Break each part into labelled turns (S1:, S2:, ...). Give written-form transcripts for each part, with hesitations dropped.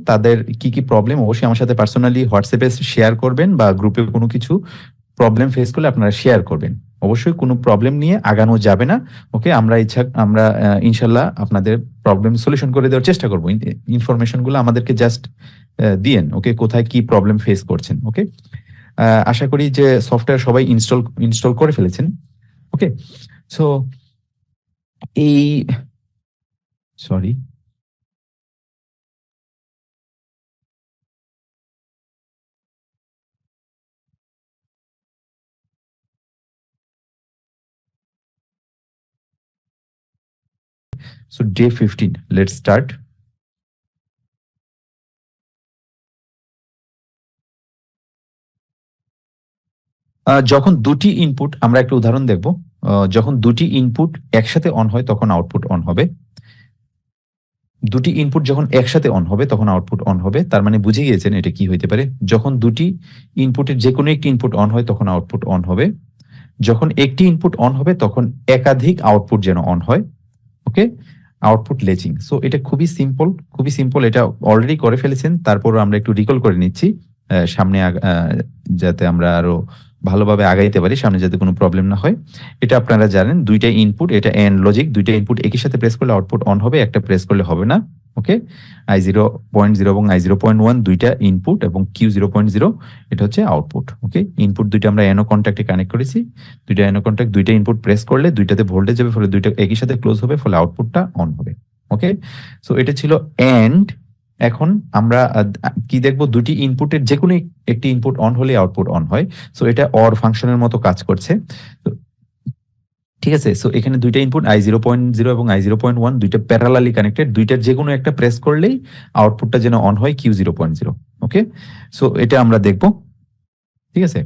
S1: তাদের কি কি প্রবলেম অবশ্যই আমার সাথে পার্সোনালি হোয়াটসঅ্যাপে শেয়ার করবেন, বা গ্রুপে কোনো কিছু প্রবলেম ফেস করলে আপনারা শেয়ার করবেন। অবশ্যই কোনো প্রবলেম নিয়ে আগানো যাবে না। ওকে, আমরা ইনশাল্লাহ আপনাদের প্রবলেম সলিউশন করে দেওয়ার চেষ্টা করব। ইনফরমেশনগুলো আমাদেরকে জাস্ট দিয়েন। ওকে, কোথায় কি প্রবলেম ফেস করছেন। ওকে, আশা করি যে সফটওয়্যার সবাই ইনস্টল করে ফেলেছেন। ওকে, সো এই sorry so day 15, let's start. যখন দুটি ইনপুট, আমরা একটা উদাহরণ দেখব। যখন দুটি ইনপুট একসাথে অন হয় তখন আউটপুট অন হবে। দুটি ইনপুট যখন একসাথে অন হবে তখন আউটপুট অন হবে। তার মানে বুঝে গিয়েছেন এটা কি হইতে পারে। যখন দুটি ইনপুটের যে কোনো একটি ইনপুট অন হয় তখন আউটপুট অন হবে। যখন একটি ইনপুট অন হবে তখন একাধিক আউটপুট যেন অন হয়। ওকে, আউটপুট লেচিং। সো এটা খুবই সিম্পল, খুবই সিম্পল। এটা অলরেডি করে ফেলেছেন, তারপরও আমরা একটু রিকল করে নিচ্ছি, সামনে যাতে আমরা আরো ভালোভাবে আগাইতে পারি, সামনে যাতে কোনো প্রবলেম না হয়। এটা আপনারা জানেন, দুইটা ইনপুট, এটা এন্ড লজিক, দুইটা ইনপুট একই সাথে প্রেস করলে আউটপুট অন হবে, একটা প্রেস করলে হবে না। ওকে, I0.0 এবং I0.1 দুইটা ইনপুট, এবং Q0.0 এটা হচ্ছে আউটপুট। ওকে, ইনপুট দুইটা আমরা এনো কন্ট্যাক্টে কানেক্ট করেছি। দুইটা এনো কন্ট্যাক্ট, দুইটা ইনপুট প্রেস করলে দুইটাতে ভোল্টেজ যাবে, ফলে দুইটা একই সাথে ক্লোজ হবে, ফলে আউটপুটটা অন হবে। ওকে, সো এটা ছিল এন্ড। এখন আমরা কি দেখব, দুটি ইনপুটের যে কোনো একটি ইনপুট অন হলে আউটপুট অন হয়। সো এটা অর ফাংশনের মতো কাজ করছে। ঠিক আছে, সো এখানে দুইটা ইনপুট I0.0 এবং I0.1 দুইটা প্যারালালি কানেক্টেড, দুইটার যে কোনো একটা প্রেস করলেই আউটপুটটা যেন অন হয় Q0.0। ওকে, সো এটা আমরা দেখব। ঠিক আছে,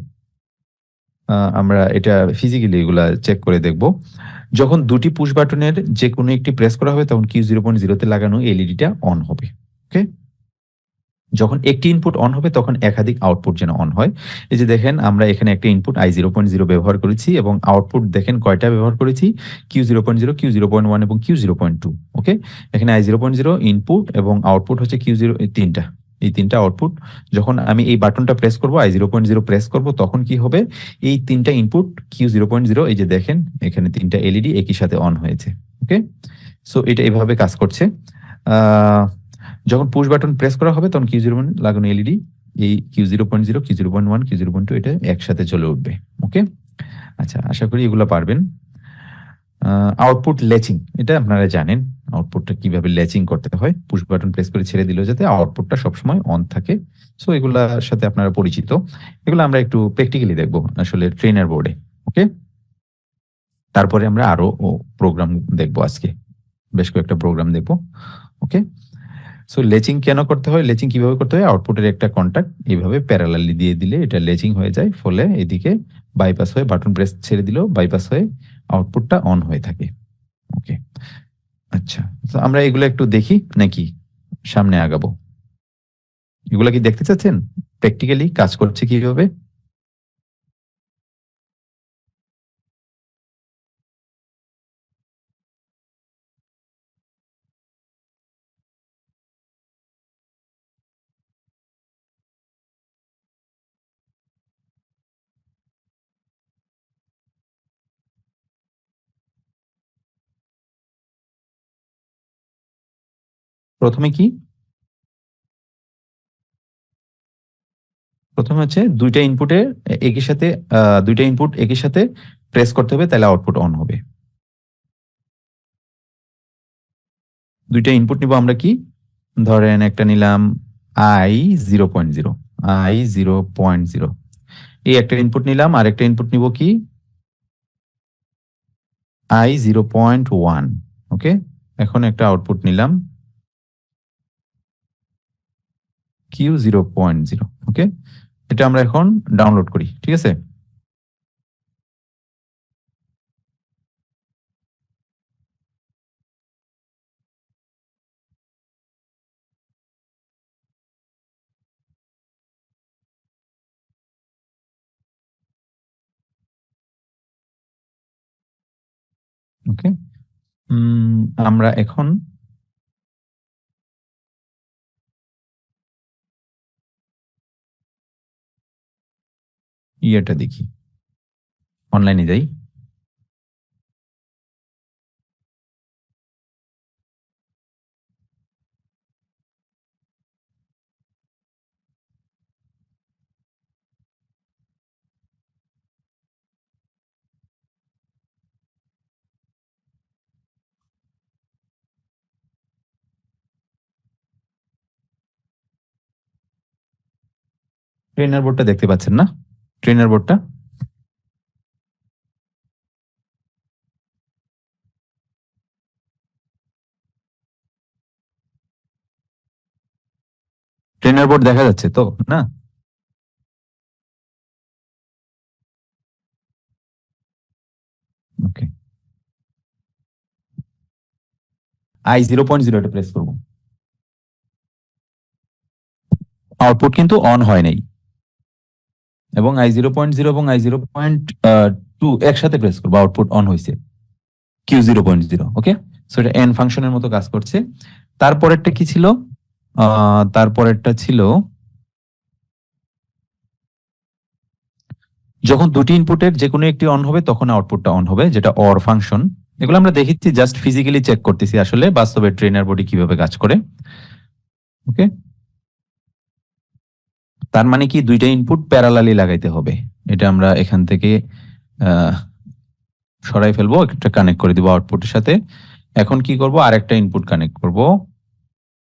S1: আমরা এটা ফিজিক্যালি এগুলা চেক করে দেখব। যখন দুটি পুশ বাটনের যে কোনো একটি প্রেস করা হবে তখন Q0.0 তে লাগানো এলইডিটা অন হবে। ওকে, যখন একটি ইনপুট অন হবে তখন একাধিক আউটপুট যেন অন হয়। এই যে দেখেন, আমরা এখানে একটা ইনপুট I0.0 ব্যবহার করেছি, এবং আউটপুট দেখেন কয়টা ব্যবহার করেছি, Q0.0, Q0.1 এবং Q0.2। ওকে, এখানে I0.0 ইনপুট এবং আউটপুট হচ্ছে Q0, এই তিনটা, এই তিনটা আউটপুট। যখন আমি এই বাটনটা প্রেস করব, I0.0 প্রেস করব, তখন কি হবে, এই তিনটা ইনপুট Q0.0, এই যে দেখেন এখানে তিনটা এলইডি একই সাথে অন হয়েছে। ওকে, সো এটা এভাবে কাজ করছে। আহ যখন পুশ বাটন প্রেস করা হবে তখন Q0 লাগানো এলইডি, এই Q0.0, Q0.1, Q0.2 এটা একসাথে চলে উঠবে। ওকে, আচ্ছা, আশা করি এগুলো পারবেন। আউটপুট লেচিং, এটা আপনারা জানেন আউটপুটটা কিভাবে লেচিং করতে হয়। পুশ বাটন প্রেস করে ছেড়ে দিলেও যাতে আউটপুটটা সবসময় অন থাকে। সো এগুলার সাথে আপনারা পরিচিত। এগুলো আমরা একটু প্র্যাকটিক্যালি দেখবো আসলে ট্রেনার বোর্ডে। ওকে, তারপরে আমরা আরো প্রোগ্রাম দেখবো আজকে, বেশ কয়েকটা প্রোগ্রাম দেখবো। ওকে, সো লেচিং কেন করতে হয়, লেচিং কিভাবে করতে হয়, আউটপুটের একটা কন্টাক্ট এইভাবে প্যারালালি দিয়ে দিলে এটা লেচিং হয়ে যায়, ফলে এদিকে বাইপাস হয়ে বাটন প্রেস ছেড়ে দিলেও বাইপাস হয়ে আউটপুটটা অন হয়ে থাকে। ওকে, আচ্ছা, তো আমরা এগুলো একটু দেখি নাকি সামনে আগাবো? এগুলা কি দেখতে চাচ্ছেন প্র্যাকটিক্যালি কাজ করছে কিভাবে? প্রথমে কি, প্রথমে হচ্ছে দুইটা ইনপুটে একই সাথে, দুইটা ইনপুট একই সাথে প্রেস করতে হবে, তাহলে আউটপুট অন হবে। দুইটা ইনপুট নিব আমরা, কি ধরেন একটা নিলাম I0.0, I0.0, এই একটা ইনপুট নিলাম, আর একটা ইনপুট নিব কি I0.1। ওকে, এখন একটা আউটপুট নিলাম Q0.0। ওকে, এটা আমরা এখন ডাউনলোড করি। ঠিক আছে, ওকে, আমরা এখন ইয়েটা দেখি, অনলাইনে যাই। ট্রেনার বোর্ডটা দেখতে পাচ্ছেন না? ট্রেনার বোর্ডটা ট্রেনার বোর্ড দেখা যাচ্ছে তো না? ওকে, I0.0 প্রেস করব। আউটপুট কিন্তু অন হয় নাই, এবং I0.0 এবং I0.2 একসাথে প্রেস করবো, আউটপুট অন হয়েছে Q0.0। ওকে, সো এটা এন ফাংশনের মতো কাজ করছে। তারপরেরটা কি ছিল? তারপরেরটা ছিল যখন দুটি ইনপুটের যে কোনো একটি অন হবে তখন আউটপুটটা অন হবে, যেটা অর ফাংশন। এগুলো আমরা দেখেছি, জাস্ট ফিজিক্যালি চেক করতেছি আসলে বাস্তবে ট্রেনার বডি কিভাবে কাজ করে। ওকে, তার মানে কি দুইটা ইনপুট প্যারালালি লাগাইতে হবে, এটা আমরা এখান থেকে আহ, সরাই ফেলবো, একটা কানেক্ট করে দিব আউটপুটের সাথে। এখন কি করব, আরেকটা ইনপুট কানেক্ট করব,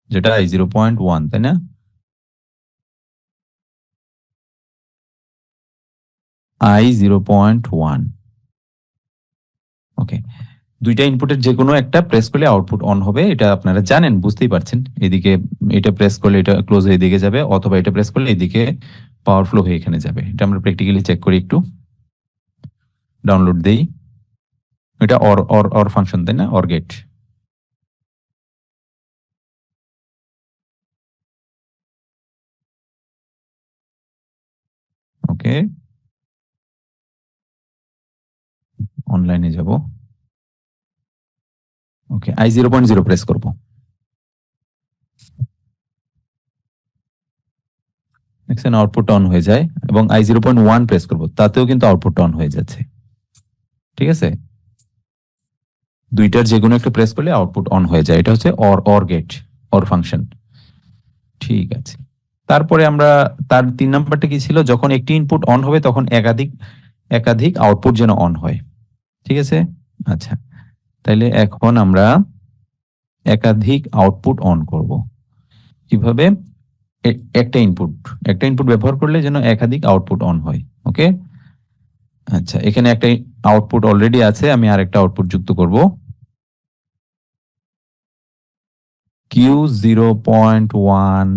S1: যেটা I0.1, তাই না? I0.1। ওকে, দুইটা ইনপুটের যে কোনো একটা প্রেস করলে আউটপুট অন হবে, এটা আপনারা জানেন, বুঝতেই পারছেন। এদিকে এটা প্রেস করলে এটা ক্লোজ হয়ে দিকে যাবে, অথবা এটা প্রেস করলে এদিকে পাওয়ার ফ্লো হয়ে এখানে যাবে। এটা আমরা প্র্যাকটিক্যালি চেক করি, একটু ডাউনলোড দেই। এটা অর অর অর ফাংশন, তাই না? Or gate. ওকে, অনলাইনে যাব। ওকে, I0.0 প্রেস করব। দেখছেন আউটপুট অন হয়ে যায়, এবং I0.1 প্রেস করব, তাতেও কিন্তু আউটপুট অন হয়ে যাচ্ছে। ঠিক আছে, দুইটার যে কোনো একটা প্রেস করলে আউটপুট অন হয়ে যায়, এটা হচ্ছে or or gate, or function. ঠিক আছে, তারপরে আমরা তার 3 নাম্বারটা কি ছিল, যখন একটি ইনপুট অন হবে তখন একাধিক একাধিক আউটপুট যেন অন হয়। ঠিক আছে, আচ্ছা, তাইলে এখন আমরা একাধিক আউটপুট অন করব কিভাবে? একটা ইনপুট ব্যবহার করলে যেন একাধিক আউটপুট অন হয়। ওকে, আচ্ছা, এখানে একটা আউটপুট অলরেডি আছে, আমি আরেকটা আউটপুট যুক্ত করব, Q0.1।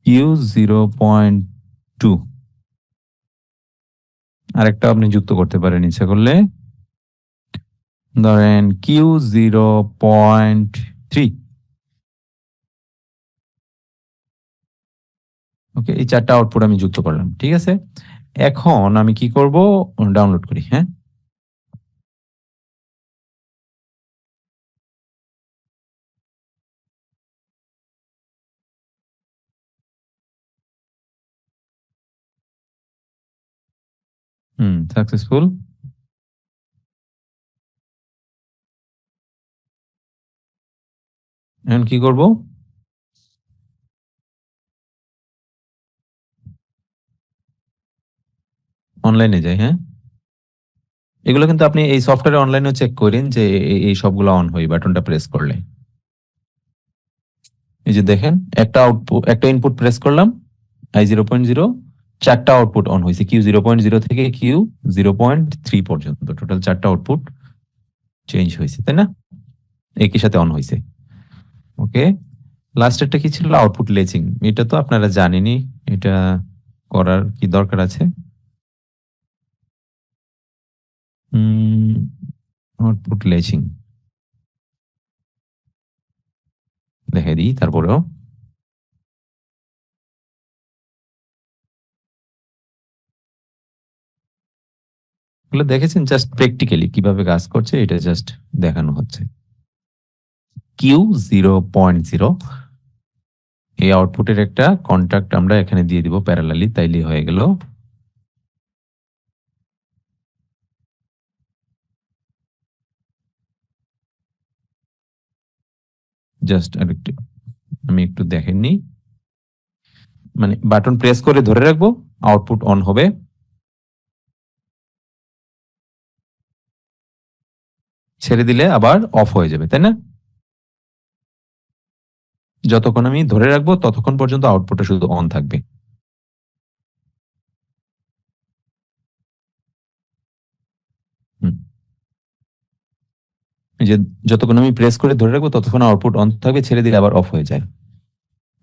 S1: Q0.2 আরেকটা আপনি যুক্ত করতে পারেন ইচ্ছা করলে, ধরেন Q0.3। ওকে, এই 4টা আউটপুট আমি যুক্ত করলাম। ঠিক আছে, এখন আমি কি করব, ডাউনলোড করি। হ্যাঁ, সাকসেসফুল। এখন কি করব, অনলাইনে যাই। হ্যাঁ, এগুলো কিন্তু আপনি এই সফটওয়্যারে অনলাইনেও চেক করেন যে এই সবগুলো অন হয় বাটনটা প্রেস করলে। এই যে দেখেন, একটা ইনপুট প্রেস করলাম I0.0, 4টা আউটপুট অন হয়েছে, Q0.0 থেকে Q0.3 পর্যন্ত টোটাল 4টা আউটপুট চেঞ্জ হয়েছে, তাই না? একই সাথে অন হয়েছে। ওকে, লাস্টেরটা কি ছিল, আউটপুট লেচিং। এটা তো আপনারা জানেনই, এটা করার কি দরকার আছে? আউটপুট লেচিং, দেখে দিই তারপরেও। এগুলো দেখেছেন জাস্ট প্র্যাকটিক্যালি কিভাবে কাজ করছে, এটা জাস্ট দেখানো হচ্ছে। কিউ 0.0 এই আউটপুটের একটা কন্ট্যাক্ট আমরা এখানে দিয়ে দিব প্যারালালি, তাইলেই হয়ে গেল। জাস্ট আরেকটু আমি একটু দেখেন নি, মানে বাটন প্রেস করে ধরে রাখবো, আউটপুট অন হবে। ছেড়ে দিলে আবার অফ হয়ে যাবে, তাই না? যতক্ষণ আমি ধরে রাখবো ততক্ষণ পর্যন্ত আউটপুটটা শুধু অন থাকবে। এই যে যতক্ষণ আমি প্রেস করে ধরে রাখবো ততক্ষণ আউটপুট অন থাকবে, ছেড়ে দিলে আবার অফ হয়ে যায়।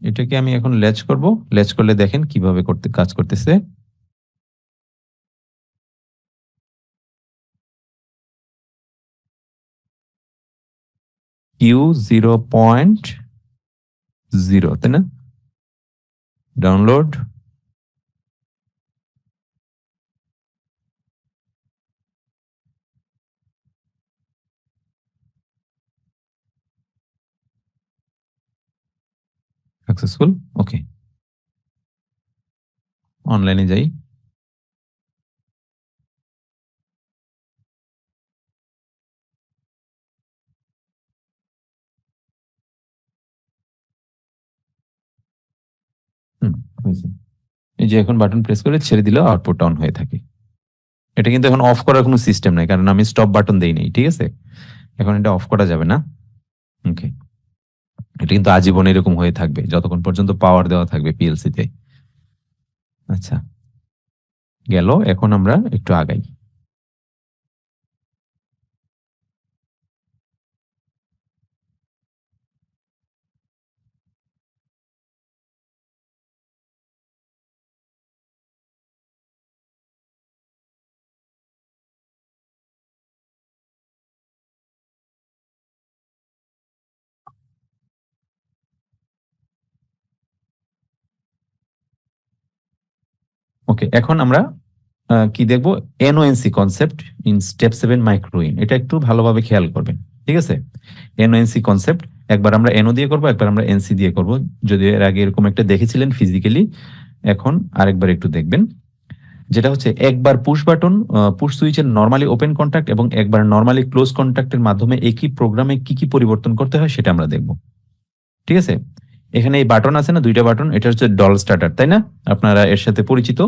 S1: এটাকে আমি এখন ল্যাচ করব, ল্যাচ করলে দেখেন কিভাবে কাজ করতেছে। কিউ 0.0, তাই না? Download, successful. ওকে, অনলাইনে যাই। হয়েছে। এই যে এখন বাটন প্রেস করে ছেড়ে দিলেও আউটপুট অন হয়ে থাকে। এটা কিন্তু এখন অফ করার কোনো সিস্টেম নাই, কারণ আমি স্টপ বাটন দেই নাই, ঠিক আছে? এখন এটা অফ করা যাবে না। ওকে, এটা কিন্তু আজীবন এরকম হয়ে থাকবে যতক্ষণ পর্যন্ত পাওয়ার দেওয়া থাকবে পিএলসি তে। আচ্ছা, গেল। এখন আমরা একটু আগাই। ওকে, এখন আমরা কি দেখবো? NO NC concept in step 7 মাইক্রোইন। এটা একটু ভালোভাবে খেয়াল করবেন, ঠিক আছে? এনওএনসি কনসেপ্ট, একবার আমরা এনও দিয়ে করব, একবার আমরা এনসি দিয়ে করব। যদি এর আগে এরকম একটা দেখেছিলেন ফিজিক্যালি, এখন আরেকবার একটু দেখবেন। যেটা হচ্ছে একবার পুশ বাটন, পুশ সুইচের নরমালি ওপেন কন্ট্যাক্ট এবং একবার নরমালি ক্লোজ কন্ট্যাক্টের মাধ্যমে একই প্রোগ্রামে কি কি পরিবর্তন করতে হয় সেটা আমরা দেখব, ঠিক আছে? এখানে এই বাটন আছে না, দুইটা বাটন, এটা হচ্ছে ডল স্টার্টার, তাই না? আপনারা এর সাথে পরিচিত।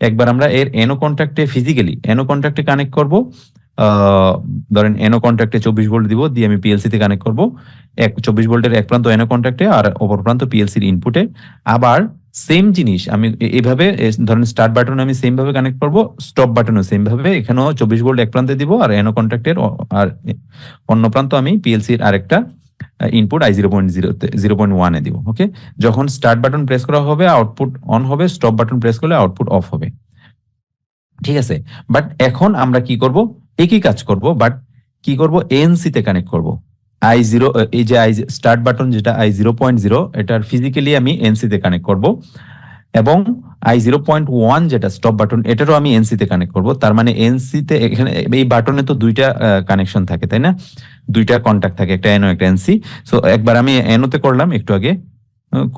S1: একবার আমরা এর এনো কন্ট্যাক্টে ফিজিক্যালি এনো কন্ট্যাক্টে কানেক্ট করব। ধরেন এনো কন্ট্যাক্টে 24 ভোল্ট দিব, দিয়ে আমি পিএলসি তে কানেক্ট করব। 24 ভোল্টের এক প্রান্ত এনো কন্ট্যাক্টে আর অপর প্রান্ত পিএলসির ইনপুটে। আবার সেম জিনিস আমি এইভাবে ধরেন স্টার্ট বাটন আমি সেম ভাবে কানেক্ট করব, স্টপ বাটনও সেম ভাবে এখানেও 24 ভোল্ট এক প্রান্তে দিব আর এনো কন্ট্যাক্টের আর অন্য প্রান্ত আমি পিএলসির আরেকটা ইনপুট i0.0.1 এ দিব। ওকে, যখন স্টার্ট বাটন প্রেস করা হবে আউটপুট অন হবে, স্টপ বাটন প্রেস করলে আউটপুট অফ হবে, ঠিক আছে? বাট এখন আমরা কি করব? একই কাজ করব, বাট কি করব? এনসি তে কানেক্ট করব। i0, এই যে স্টার্ট বাটন যেটা i0.0, এটার ফিজিক্যালি আমি এনসি তে কানেক্ট করব, এবং i0.1 যেটা স্টপ বাটন, এটারও আমি এনসি তে কানেক্ট করব। তার মানে এনসি তে এখানে এই বাটনে তো দুইটা কানেকশন থাকে, তাই না? দুইটা কন্ট্যাক্ট থাকে, একটা এনও একটা এনসি। সো একবার আমি এনও তে করলাম একটু আগে,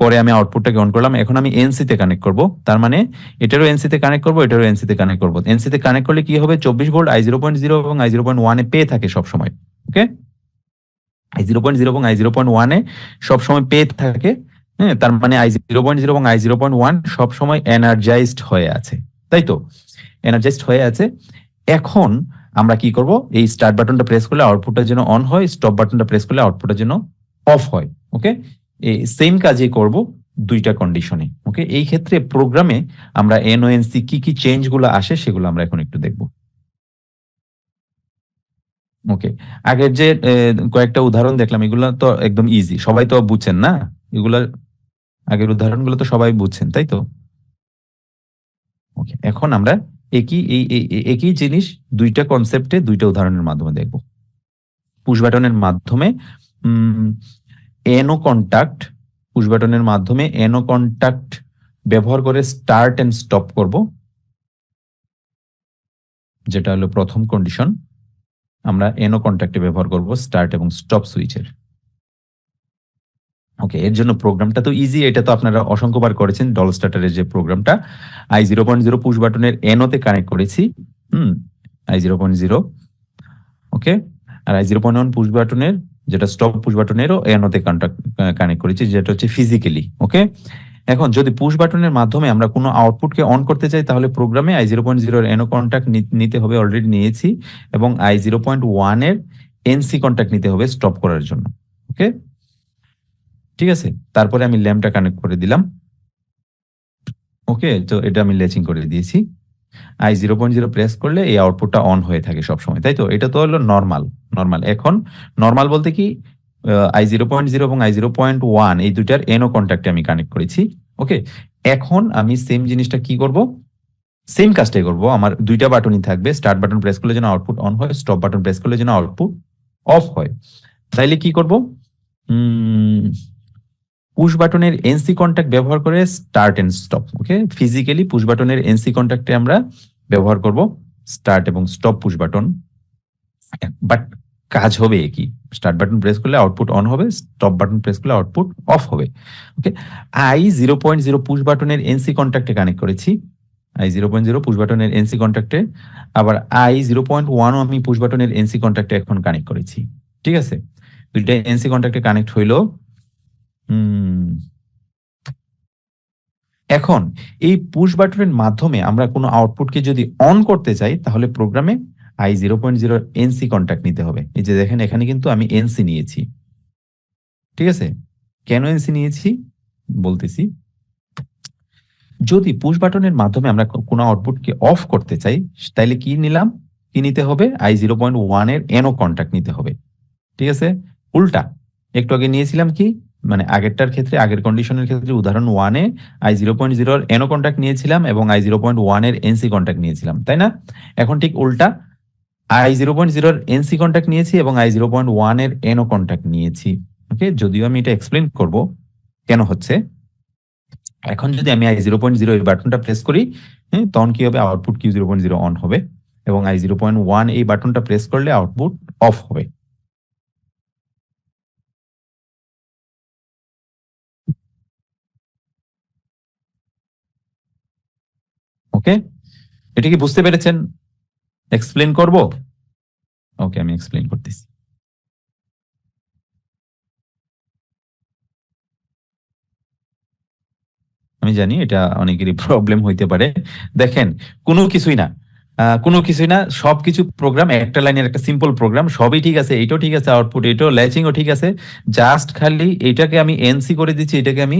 S1: করে আমি আউটপুটটাকে অন করলাম। এখন আমি এনসি তে কানেক্ট করব, তার মানে এটারও এনসি তে কানেক্ট করব, এটারও এনসি তে কানেক্ট করব। এনসি তে কানেক্ট করলে কি হবে? 24 ভোল্ট i0.0 এবং i0.1 এ পেয়ে থাকে সব সময়। ওকে, i0.0 এবং i0.1 এ সব সময় পেয়ে থাকে। হ্যাঁ, তার মানে i0.0 এবং i0.1 সব সময় এনার্জাইজড হয়ে আছে, তাই তো? এনার্জাইজড হয়ে আছে। এখন আমরা কি করব? এই স্টার্ট বাটনটা প্রেস করলে আউটপুটটা যেন অন হয়, স্টপ বাটনটা প্রেস করলে আউটপুটটা যেন অফ হয়। ওকে, এই সেম কাজই করব দুইটা কন্ডিশনে। ওকে, এই ক্ষেত্রে প্রোগ্রামে আমরা এনওএনসি কি কি চেঞ্জ গুলো আসে সেগুলো আমরা এখন একটু দেখব। ওকে, আগের যে কয়েকটা উদাহরণ দেখলাম এগুলো তো একদম ইজি, সবাই তো বুঝছেন না এগুলা? আগের উদাহরণগুলো তো সবাই বুঝছেন, তাই তো? ওকে, এখন আমরা একই জিনিস দুইটা কনসেপ্টে দুইটা উদাহরণের মাধ্যমে দেখব। পুশ বাটনের মাধ্যমে এনো কন্টাক্ট, পুশ বাটনের মাধ্যমে এনো কন্টাক্ট ব্যবহার করে স্টার্ট এন্ড স্টপ করব, যেটা হলো প্রথম কন্ডিশন। আমরা এনো কন্টাক্টে ব্যবহার করব স্টার্ট এবং স্টপ সুইচের। ওকে, এর জন্য প্রোগ্রামটা তো ইজি, এটা তো আপনারা অসংখ্যবার করেছেন। ডল স্টার্টারের যে প্রোগ্রামটা i0.0 পুশ বাটনের এনোতে কানেক্ট করেছি, i0.0, ওকে, আর i0.1 পুশ বাটনের যেটা স্টপ পুশ বাটনেরও এনোতে কানেক্ট করেছি, যেটা হচ্ছে ফিজিক্যালি। ওকে, এখন যদি পুশ বাটনের মাধ্যমে আমরা কোনো আউটপুটকে অন করতে চাই, তাহলে প্রোগ্রামে i0.0 এর এনো কন্টাক্ট নিতে হবে, অলরেডি নিয়েছি, এবং i0.1 এর এনসি কন্টাক্ট নিতে হবে স্টপ করার জন্য। ওকে, ঠিক আছে, তারপরে আমি ল্যাম্পটা কানেক্ট করে দিলাম। ওকে, তো এটা আমি লেচিং করে দিয়েছি। i0.0 প্রেস করলে এই আউটপুটটা অন হয়ে থাকে সবসময়, তাই তো? এটা তো হলো নর্মাল। এখন নর্মাল বলতে কি, i0.0 এবং i0.1 এই দুইটার এনো কন্টাক্টে আমি কানেক্ট করেছি। ওকে, এখন আমি সেম জিনিসটা কি করব, সেম কাজটাই করব। আমার দুইটা বাটনই থাকবে, স্টার্ট বাটন প্রেস করলে যেন আউটপুট অন হয়, স্টপ বাটন প্রেস করলে যেন আউটপুট অফ হয়। তাইলে কি করব, পুশ বাটনের এনসি কন্টাক্ট ব্যবহার করে start and stop. Okay, physically push বাটনের এনসি কন্টাক্টে আমরা ব্যবহার করব স্টার্ট এবং স্টপ পুশ বাটন, বাট কাজ হবে একই। স্টার্ট বাটন প্রেস করলে আউটপুট অন হবে, স্টপ বাটন প্রেস করলে আউটপুট অফ হবে। ওকে, i0.0 পুশ বাটনের এনসি কন্টাক্টে কানেক্ট করেছি, i0.0 পুশ বাটনের এনসি কন্টাক্টে, আবার i0.1 আমি পুশ বাটনের এনসি কন্টাক্টে এখন কানেক্ট করেছি। ঠিক আছে, দুইটা এনসি কন্টাক্টে কানেক্ট হইলো। এখন এই পুশ বাটনের মাধ্যমে আমরা কোনো আউটপুটকে যদি অন করতে চাই, তাহলে প্রোগ্রামে i0.0 এনসি কন্টাক্ট নিতে হবে। এই যে দেখেন, এখানে কিন্তু আমি এনসি নিয়েছি। ঠিক আছে, কেন এনসি নিয়েছি বলতেছি। যদি পুশ বাটনের মাধ্যমে আমরা কোনো আউটপুটকে অফ করতে চাই, তাইলে কি নিলাম, কি নিতে হবে, i0.1 এর এনো কন্টাক্ট নিতে হবে। ঠিক আছে, উল্টা একটু আগে নিয়েছিলাম কি, মানে আগেরটার ক্ষেত্রে, আগের কন্ডিশনের ক্ষেত্রে উদাহরণ 1-এ i0.0 এর এনো কন্টাক্ট নিয়েছিলাম এবং i0.1 এর এনসি কন্টাক্ট নিয়েছিলাম, তাই না? এখন ঠিক উল্টা, i0.0 এর এনসি কন্টাক্ট নিয়েছি এবং i0.1 এর এনো কন্টাক্ট নিয়েছি। ওকে, যদিও আমি এটা এক্সপ্লেন করব কেন হচ্ছে। এখন যদি আমি i0.0 এই বাটনটা প্রেস করি, তখন কি হবে, আউটপুট q0.0 অন হবে, এবং i0.1 এই বাটনটা প্রেস করলে আউটপুট অফ হবে। ওকে, এটা কি বুঝতে পেরেছেন? এক্সপ্লেন করব? ওকে, আমি এক্সপ্লেন করতেছি। আমি জানি এটা অনেকেরই প্রবলেম হইতে পারে। দেখেন, কোনো কিছুই না, সবকিছু প্রোগ্রাম, একটা লাইনের একটা সিম্পল প্রোগ্রাম, সবই ঠিক আছে, এইটাও ঠিক আছে, আউটপুট এটাও, ল্যাচিংও ঠিক আছে। জাস্ট খালি এটাকে আমি এনসি করে দিচ্ছি, এটাকে আমি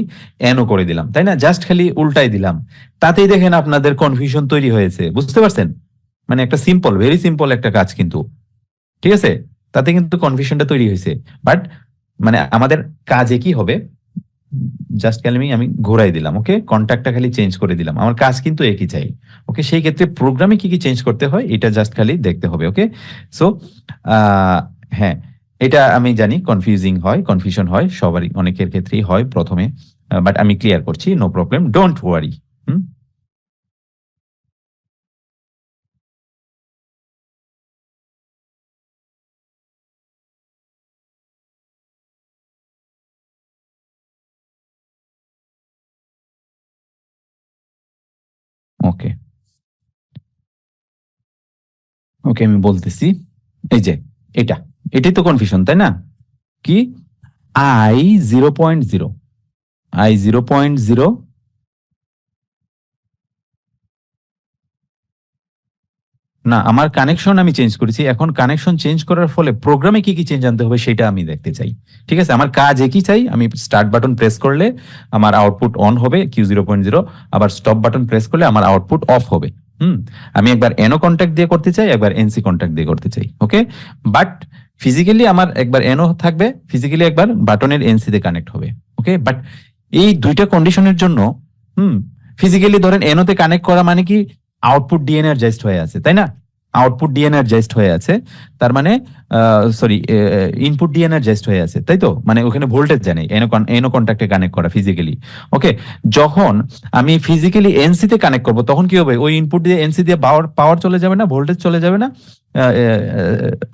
S1: এনও করে দিলাম, তাই না? জাস্ট খালি উল্টাই দিলাম, তাতেই দেখেন আপনাদের কনফিউশন তৈরি হয়েছে। বুঝতে পারছেন? মানে একটা সিম্পল, ভেরি সিম্পল একটা কাজ, কিন্তু ঠিক আছে, তাতে কিন্তু কনফিউশনটা তৈরি হয়েছে। বাট মানে আমাদের কাজে কি হবে, জাস্ট খালি আমি ঘোরাই দিলাম, ওকে, কন্ট্যাক্টটা খালি চেঞ্জ করে দিলাম, আমার কাজ কিন্তু একই চাই। ওকে, সেই ক্ষেত্রে প্রোগ্রামে কি কি চেঞ্জ করতে হয় এটা জাস্ট খালি দেখতে হবে। ওকে, সো হ্যাঁ, এটা আমি জানি কনফিউশন হয় সবারই, অনেকের ক্ষেত্রেই হয় প্রথমে, বাট আমি ক্লিয়ার করছি, নো প্রবলেম, ডোন্ট ওয়ারি। ওকে, ওকে, আমি বলতেছি। এই যে এটা, এটাই তো কনফিউশন, তাই না? কি, i0.0, i0.0, না, আমার কানেকশন আমি চেঞ্জ করেছি। এখন কানেকশন চেঞ্জ করার ফলে প্রোগ্রামে কি কি চেঞ্জ আনতে হবে সেটা আমি দেখতে চাই। ঠিক আছে, আমার কাজ একই চাই, আমি স্টার্ট বাটন প্রেস করলে আমার আউটপুট অন হবে q0.0, আবার স্টপ বাটন প্রেস করলে আমার আউটপুট অফ হবে। আমি একবার এনো কন্ট্যাক্ট দিয়ে করতে চাই, একবার এনসি কন্ট্যাক্ট দিয়ে করতে চাই। ওকে, বাট ফিজিক্যালি আমার একবার এনো থাকবে, ফিজিক্যালি একবার বাটনের এনসি তে কানেক্ট হবে। ওকে, বাট এই দুইটা কন্ডিশনের জন্য ফিজিক্যালি ধরেন এনোতে কানেক্ট করা মানে কি, আউটপুট ডিএনএর্জাইজড হয়ে আছে, তাই না? আউটপুট ডিএনার্জাইজড হয়ে আছে, তার মানে সরি ইনপুট ডিএনার্জাইজড হয়ে আছে, তাই তো? মানে ওখানে ভোল্টেজ জানি এনো কন্ট্যাক্টে কানেক্ট করা ফিজিক্যালি। ওকে, যখন আমি ফিজিক্যালি এনসি তে কানেক্ট করব তখন কি হবে? ওই ইনপুট দিয়ে এনসি দিয়ে পাওয়ার চলে যাবে না, ভোল্টেজ চলে যাবে না,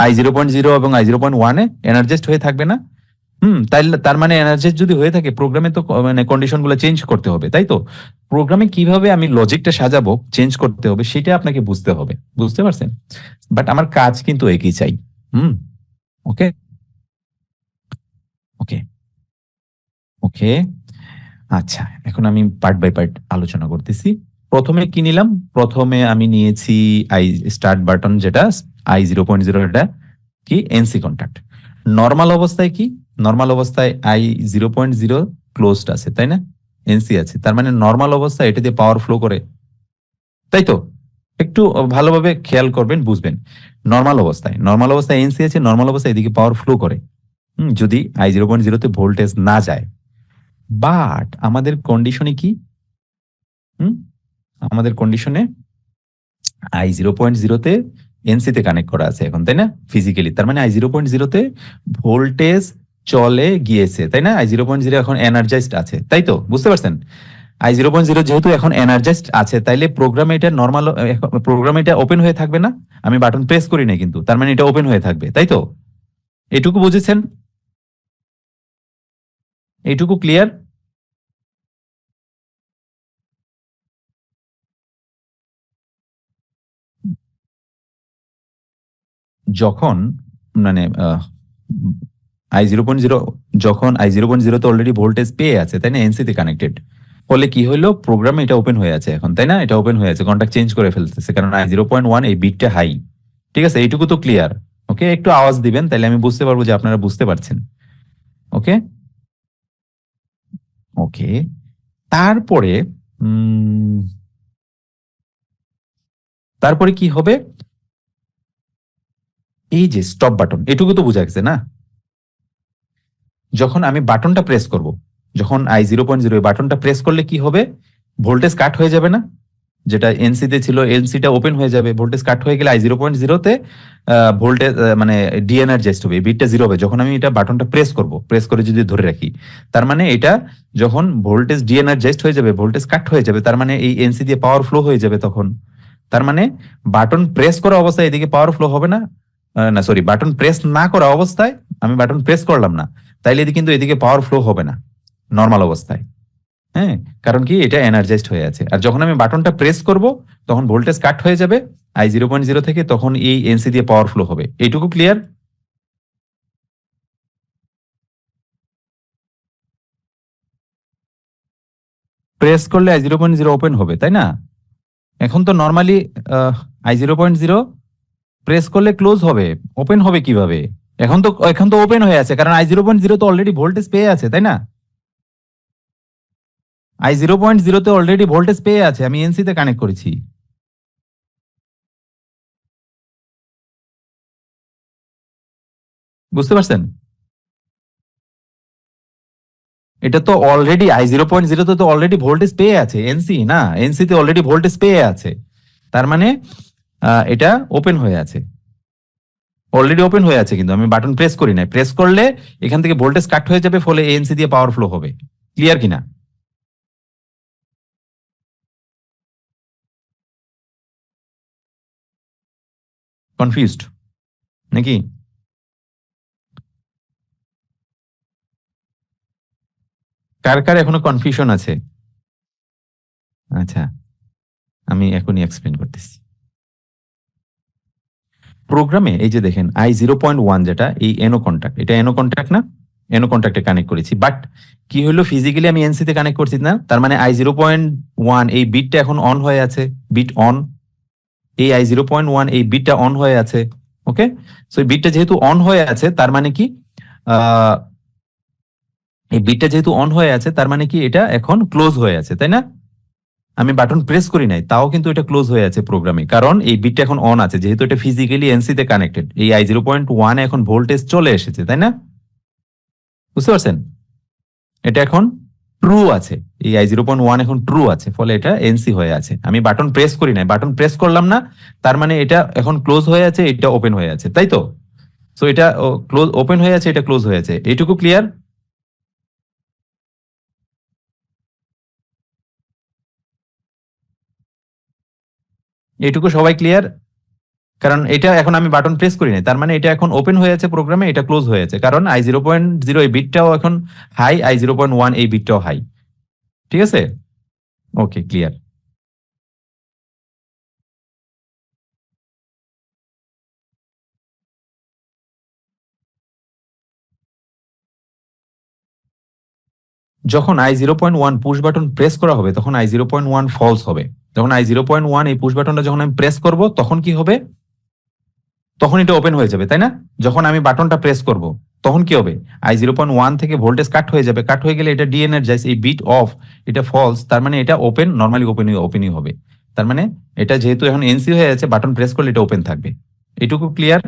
S1: I0.0 এবং I0.1 এনার্জাইজড হয়ে থাকবে না? তাই তার মানে এনার্জাইজ যদি হয়ে থাকে, প্রোগ্রামে তো মানে কন্ডিশন গুলো চেঞ্জ করতে হবে, তাই তো? প্রোগ্রামে কিভাবে আমি লজিকটা সাজাবো, চেঞ্জ করতে হবে, সেটা আপনাকে বুঝতে হবে, বুঝতে পারছেন? বাট আমার কাজ কিন্তু একই চাই। ওকে ওকে ওকে। আচ্ছা, এখন আমি পার্ট বাই পার্ট আলোচনা করতেছি। প্রথমে কি নিলাম? প্রথমে আমি নিয়েছি আই স্টার্ট বাটন, যেটা I0.0, এটা কি এনসি কন্ট্যাক্ট। নর্মাল অবস্থায় কি? নর্মাল অবস্থায় I0.0 ক্লোজড আছে, তাই না? এনসি আছে, তার মানে নর্মাল অবস্থায় এটা দিয়ে পাওয়ার ফ্লো করে, তাই তো? একটু ভালোভাবে খেয়াল করবেন, বুঝবেন। নর্মাল অবস্থায় এনসি আছে, নর্মাল অবস্থায় এদিকে পাওয়ার ফ্লো করে, যদি I0.0 তে ভোল্টেজ না যায়। বাট আমাদের কন্ডিশনে কি? আমাদের কন্ডিশনে I0.0 তে এনসি তে কানেক্ট করা আছে এখন, তাই না? ফিজিক্যালি, তার মানে I0.0 তে ভোল্টেজ চলে গিয়েছে, তাই না? I0.0 এখন এনার্জাইজড আছে, তাই তো? বুঝতে পারছেন? I0.0 যেহেতু এখন এনার্জাইজড আছে, তাইলে প্রোগ্রামে এটা নর্মাল, প্রোগ্রামে এটা ওপেন হয়ে থাকবে না? আমি বাটন প্রেস করি না কিন্তু, তার মানে এটা ওপেন হয়ে থাকবে, তাই তো? এটুকু বুঝেছেন? এইটুকু ক্লিয়ার? যখন মানে I0.0, যখন I0.0 তে অলরেডি ভোল্টেজ পেয়ে আছে, তাই না? এনসি তে কানেক্টেড, ফলে কি হলো? প্রোগ্রামে এটা ওপেন হয়ে আছে এখন, তাই না? এটা ওপেন হয়ে আছে, কন্ট্যাক্ট চেঞ্জ করে ফেলতেছে, কারণ I0.1 এই বিটটা হাই। ঠিক আছে, এইটুকু তো ক্লিয়ার? ওকে, একটু আওয়াজ দিবেন, তাহলে আমি বুঝতে পারবো যে আপনারা বুঝতে পারছেন। ওকে ওকে। তারপরে তারপরে কি হবে? এই যে স্টপ বাটন, এটুকু তো বোঝা গেছে না? যখন আমি বাটনটা প্রেস করব, যখন I0.0 বাটনটা প্রেস করলে কি হবে? ভোল্টেজ কাট হয়ে যাবে না? যেটা এনসি তে ছিল, এনসিটা ওপেন হয়ে যাবে, ভোল্টেজ কাট হয়ে গেলে I0.0 তে ভোল্টেজ মানে ডিএনার্জাইজড হবে, বিটটা জিরো হবে যখন আমি এটা বাটনটা প্রেস করব, প্রেস করে যদি ধরে রাখি। তার মানে এটা যখন ভোল্টেজ ডিএনার্জাইজড হয়ে যাবে, ভোল্টেজ কাট হয়ে যাবে, তার মানে এই এনসি দিয়ে পাওয়ার ফ্লো হয়ে যাবে তখন। তার মানে বাটন প্রেস করা অবস্থায় এদিকে পাওয়ার ফ্লো হবে না, না সরি, বাটন প্রেস না করা অবস্থায় আমি বাটন প্রেস করলাম না, তাইলে কিন্তু এদিকে পাওয়ার ফ্লো হবে না নর্মাল অবস্থায়। হ্যাঁ, কারণ কি? এটা এনার্জাইজড হয়ে আছে। আর যখন আমি বাটনটা প্রেস করব, তখন ভোল্টেজ কাট হয়ে যাবে I0.0 থেকে, তখন এই এনসি দিয়ে পাওয়ার ফ্লো হবে। এইটুকু ক্লিয়ার? প্রেস করলে I0.0 ওপেন হবে, তাই না? এখন তো নর্মালি I0.0 প্রেস করলে ক্লোজ হবে, ওপেন হবে কিভাবে? এখন তো ওপেন হয়ে আছে, কারণ I0.0 তো অলরেডি ভোল্টেজ পেয়ে আছে, তাই না? I0.0 তে অলরেডি ভোল্টেজ পেয়ে আছে, আমি এনসি তে কানেক্ট করেছি। বুঝতে পারছেন? এটা তো অলরেডি I0.0 তে তো অলরেডি ভোল্টেজ পেয়ে আছে, এনসি না, এনসি তে অলরেডি ভোল্টেজ পেয়ে আছে, তার মানে এটা ওপেন হয়ে আছে, অলরেডি ওপেন হয়ে আছে, কিন্তু আমি বাটন প্রেস করি নাই। প্রেস করলে এখান থেকে ভোল্টেজ কাট হয়ে যাবে, ফলে এনসি দিয়ে পাওয়ার ফ্লো হবে। ক্লিয়ার কিনা? কনফিউজড নাকি? কার কার এখনো কনফিউশন আছে? আচ্ছা, আমি এখনই এক্সপ্লেন করতেছি। প্রোগ্রামে এই যে দেখেন I0.1, যেটা এই এনো কন্ট্যাক্ট, এটা এনো কন্ট্যাক্ট না? এনো কন্ট্যাক্টে কানেক্ট করেছি, বাট কি হলো? ফিজিক্যালি আমি এনসি তে কানেক্ট করছি না, তার মানে I0.1 এই বিটটা এখন অন হয়ে আছে, বিট অন। এই I0.1 এই বিটটা অন হয়ে আছে। ওকে, সো এই বিটটা যেহেতু অন হয়ে আছে, তার মানে কি? আহ এই বিটটা যেহেতু অন হয়ে আছে, তার মানে কি? এটা এখন ক্লোজ হয়ে আছে, তাই না? আমি বাটন প্রেস করি নাই, তাও কিন্তু এটা ক্লোজ হয়ে আছে প্রোগ্রামে, কারণ এই বিটটা এখন অন আছে, যেহেতু এটা ফিজিক্যালি এনসি তে কানেক্টেড। এই I0.1 এখন ভোল্টেজ চলে এসেছে, তাই না? বুঝতে পারছেন? এটা এখন ট্রু আছে, এই i0.1 এখন ট্রু আছে, ফলে এটা এনসি হয়ে আছে। আমি বাটন প্রেস করি নাই, বাটন প্রেস করলাম না, তার মানে এটা এখন ক্লোজ হয়ে আছে, এটা ওপেন হয়ে আছে, তাই তো? সো এটা ক্লোজ ওপেন হয়ে আছে, এটা ক্লোজ হয়ে আছে, এইটুকু ক্লিয়ার? এইটুকু সবাই ক্লিয়ার? কারণ এটা এখন আমি বাটন প্রেস করি নাই, তার মানে এটা এখন ওপেন হয়ে আছে প্রোগ্রামে, এটা ক্লোজ হয়ে আছে, কারণ i0.0 এই বিটটাও এখন হাই, i0.1 এই বিটটাও হাই। ঠিক আছে? ওকে, ক্লিয়ার। যখন i0.1 পুশ বাটন প্রেস করা হবে তখন i0.1 ফলস হবে। যখন i0.1 এই পুশ বাটনটা যখন আমি প্রেস করব তখন কি হবে? তখন এটা ওপেন হয়ে যাবে, তাই না? যখন আমি বাটনটা প্রেস করব তখন কি হবে? i0.1 থেকে ভোল্টেজ কাট হয়ে যাবে, কাট হয়ে গেলে এটা ডিএনার্জাইজ, এই বিট অফ, এটা ফলস, তার মানে এটা ওপেন, নর্মালি ওপেনই হবে। তার মানে এটা যেহেতু এখন এনসি হয়ে আছে, বাটন প্রেস করলে এটা ওপেন থাকবে। এটুকু ক্লিয়ার?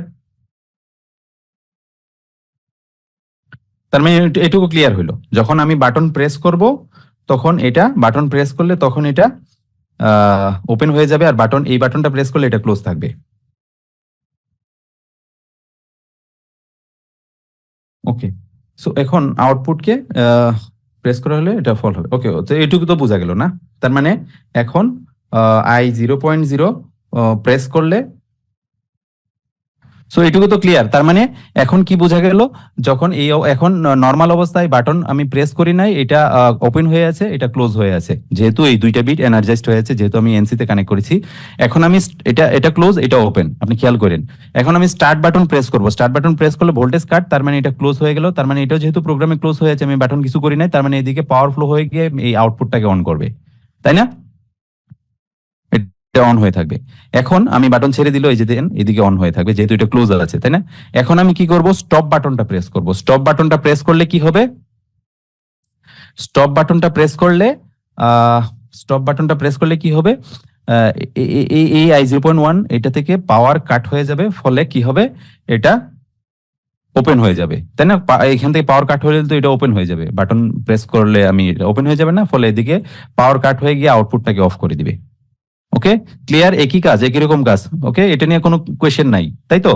S1: তার মানে এটুকু ক্লিয়ার হলো, যখন আমি বাটন প্রেস করব তখন এটা, বাটন প্রেস করলে তখন এটা ওপেন হয়ে যাবে, আর এই বাটনটা প্রেস করলে এটা ক্লোজ থাকবে। ওকে, সো এখন আউটপুটকে প্রেস করা হলে এটা ফল হবে। ওকে, তো এটুকু তো বোঝা গেল না? তার মানে এখন i0.0 প্রেস করলে, সো এটুকু তো ক্লিয়ার। তার মানে এখন কি বোঝা গেল? যখন এখন নর্মাল অবস্থায় বাটন আমি প্রেস করি নাই, এটা ওপেন হয়ে আছে, এটা ক্লোজ হয়ে আছে, যেহেতু এই দুইটা বিট এনার্জাইজড হয়ে আছে, যেহেতু আমি এনসি তে কানেক্ট করেছি। এখন আমি এটা ক্লোজ, এটা ওপেন, আপনি খেয়াল করেন। এখন আমি স্টার্ট বাটন প্রেস করব, স্টার্ট বাটন প্রেস করলে ভোল্টেজ কাট, তার মানে এটা ক্লোজ হয়ে গেল, তার মানে এটাও যেহেতু প্রোগ্রামে ক্লোজ হয়ে আছে, আমি বাটন কিছু করি নাই, তার মানে এদিকে পাওয়ার ফ্লো হয়ে গিয়ে এই আউটপুটটাকে অন করবে, তাই না? এটা অন হয়ে থাকবে। এখন আমি বাটন ছেড়ে দিলে এই যে দেন এদিকে অন হয়ে থাকবে, যেহেতু এটা ক্লোজ আছে, তাই না? এখন আমি কি করব? স্টপ বাটনটা প্রেস করব। স্টপ বাটনটা প্রেস করলে কি হবে? স্টপ বাটনটা প্রেস করলে আহ স্টপ বাটনটা প্রেস করলে কি হবে? এই i0.1 এটা থেকে পাওয়ার কাট হয়ে যাবে, ফলে কি হবে? এটা ওপেন হয়ে যাবে, তাই না? এখান থেকে পাওয়ার কাট হলে তো এটা ওপেন হয়ে যাবে, বাটন প্রেস করলে আমি ওপেন হয়ে যাবে না, ফলে এদিকে পাওয়ার কাট হয়ে গিয়ে আউটপুটটাকে অফ করে দিবে। ওকে, ক্লিয়ার? একই কাজ, একই রকম কাজ। ওকে, এটা নিয়ে কোনো কোয়েশ্চেন নাই, তাই তো?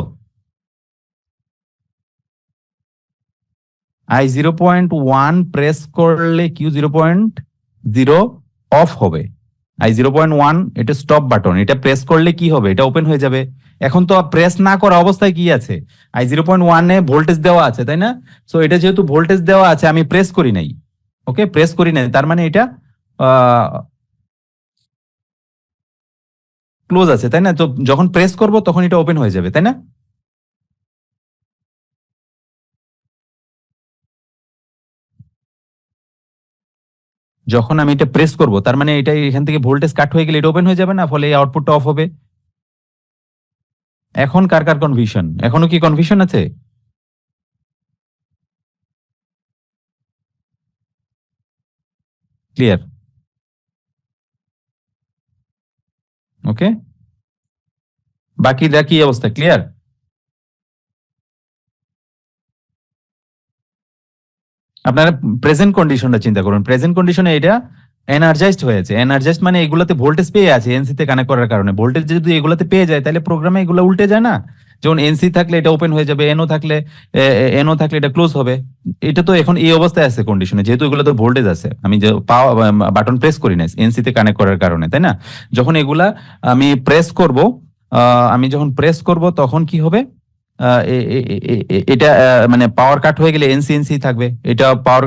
S1: i0.1 প্রেস করলে Q0.0 অফ হবে। i0.1 এটা স্টপ বাটন, এটা প্রেস করলে কি হবে? এটা ওপেন হয়ে যাবে। এখন তো প্রেস না করা অবস্থায় কি আছে? i0.1 এ ভোল্টেজ দেওয়া আছে, তাই না? সো এটা যেহেতু ভোল্টেজ দেওয়া আছে, আমি প্রেস করি নাই। ওকে, প্রেস করি নাই, তার মানে এটা ক্লোজ আছে, তাই না? তো যখন প্রেস করব তখন এটা ওপেন হয়ে যাবে, তাই না? যখন আমি এটা প্রেস করব তার মানে এটা এখান থেকে ভোল্টেজ কাট হয়ে গেলে এটা ওপেন হয়ে যাবে না, ফলে এই আউটপুটটা অফ হবে। এখন কার কার কনফিউশন? এখনো কি কনফিউশন আছে? ক্লিয়ার? ওকে, বাকিরা কি অবস্থা? ক্লিয়ার? আপনারা প্রেজেন্ট কন্ডিশনটা চিন্তা করুন। প্রেজেন্ট কন্ডিশনে এটা এনার্জাইজড হয়েছে। এনার্জাইজড মানে এগুলাতে ভোল্টেজ পেয়ে আছে, এনসি তে কানেক্ট করার কারণে। ভোল্টেজ যদি এগুলাতে পেয়ে যায় তাহলে প্রোগ্রামে এগুলো উল্টে যায় না? যেমন এনসি থাকলে এটা ওপেন হয়ে যাবে, এনও থাকলে এটা ক্লোজ হবে। এটা তো এখন এই অবস্থায় আছে কন্ডিশনে, যেহেতু এগুলোতে ভোল্টেজ আছে, আমি যে বাটন প্রেস করি না এনসি তে কানেক্ট করার কারণে, তাই না? যখন এগুলা আমি প্রেস করব, আমি যখন প্রেস করব তখন কি হবে? এটা মানে পাওয়ার কাট হয়ে গেলে এনসি থাকবে, এটা পাওয়ার,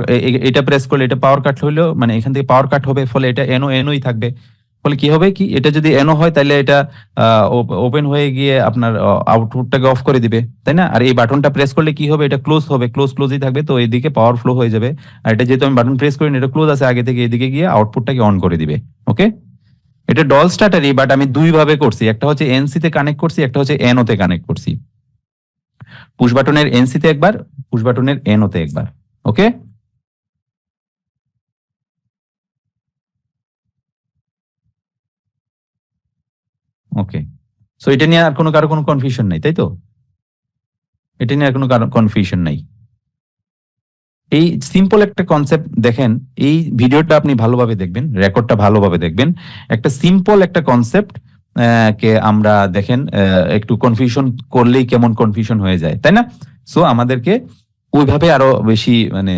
S1: এটা প্রেস করলে এটা পাওয়ার কাট হইলো, মানে এখান থেকে পাওয়ার কাট হবে, ফলে এটা এনওই থাকবে। ফলে কি হবে? কি এটা যদি এনও হয় তাহলে এটা ওপেন হয়ে গিয়ে আপনার আউটপুটটাকে অফ করে দিবে, তাই না? আর এই বাটনটা প্রেস করলে কি হবে? এটা ক্লোজ হবে, ক্লোজই থাকবে, তো এইদিকে পাওয়ার ফ্লো হয়ে যাবে। আর এটা যেহেতু আমি বাটন প্রেস করিনি, এটা ক্লোজ আছে আগে থেকে, এদিকে গিয়ে আউটপুটটাকে অন করে দিবে। ওকে, এটা ডল স্টার্টারই, বাট আমি দুই ভাবে করছি, একটা হচ্ছে এনসি তে কানেক্ট করছি, একটা হচ্ছে এনও তে কানেক্ট করছি। পুশ বাটনের এনসি তে একবার, পুশ বাটনের এনও তে একবার। ওকে, ওকে, সো এটা নিয়ে আর কারো কোনো কনফিউশন নাই, তাই তো? এটা নিয়ে আর কোনো কনফিউশন নাই। এই সিম্পল একটা কনসেপ্ট দেখেন, এই ভিডিওটা আপনি ভালোভাবে দেখবেন, রেকর্ডটা ভালোভাবে দেখবেন। একটা সিম্পল একটা কনসেপ্ট কে আমরা দেখেন একটু কনফিউশন করলেই কেমন কনফিউশন হয়ে যায়, তাই না? সো আমাদেরকে ওইভাবে আরো বেশি মানে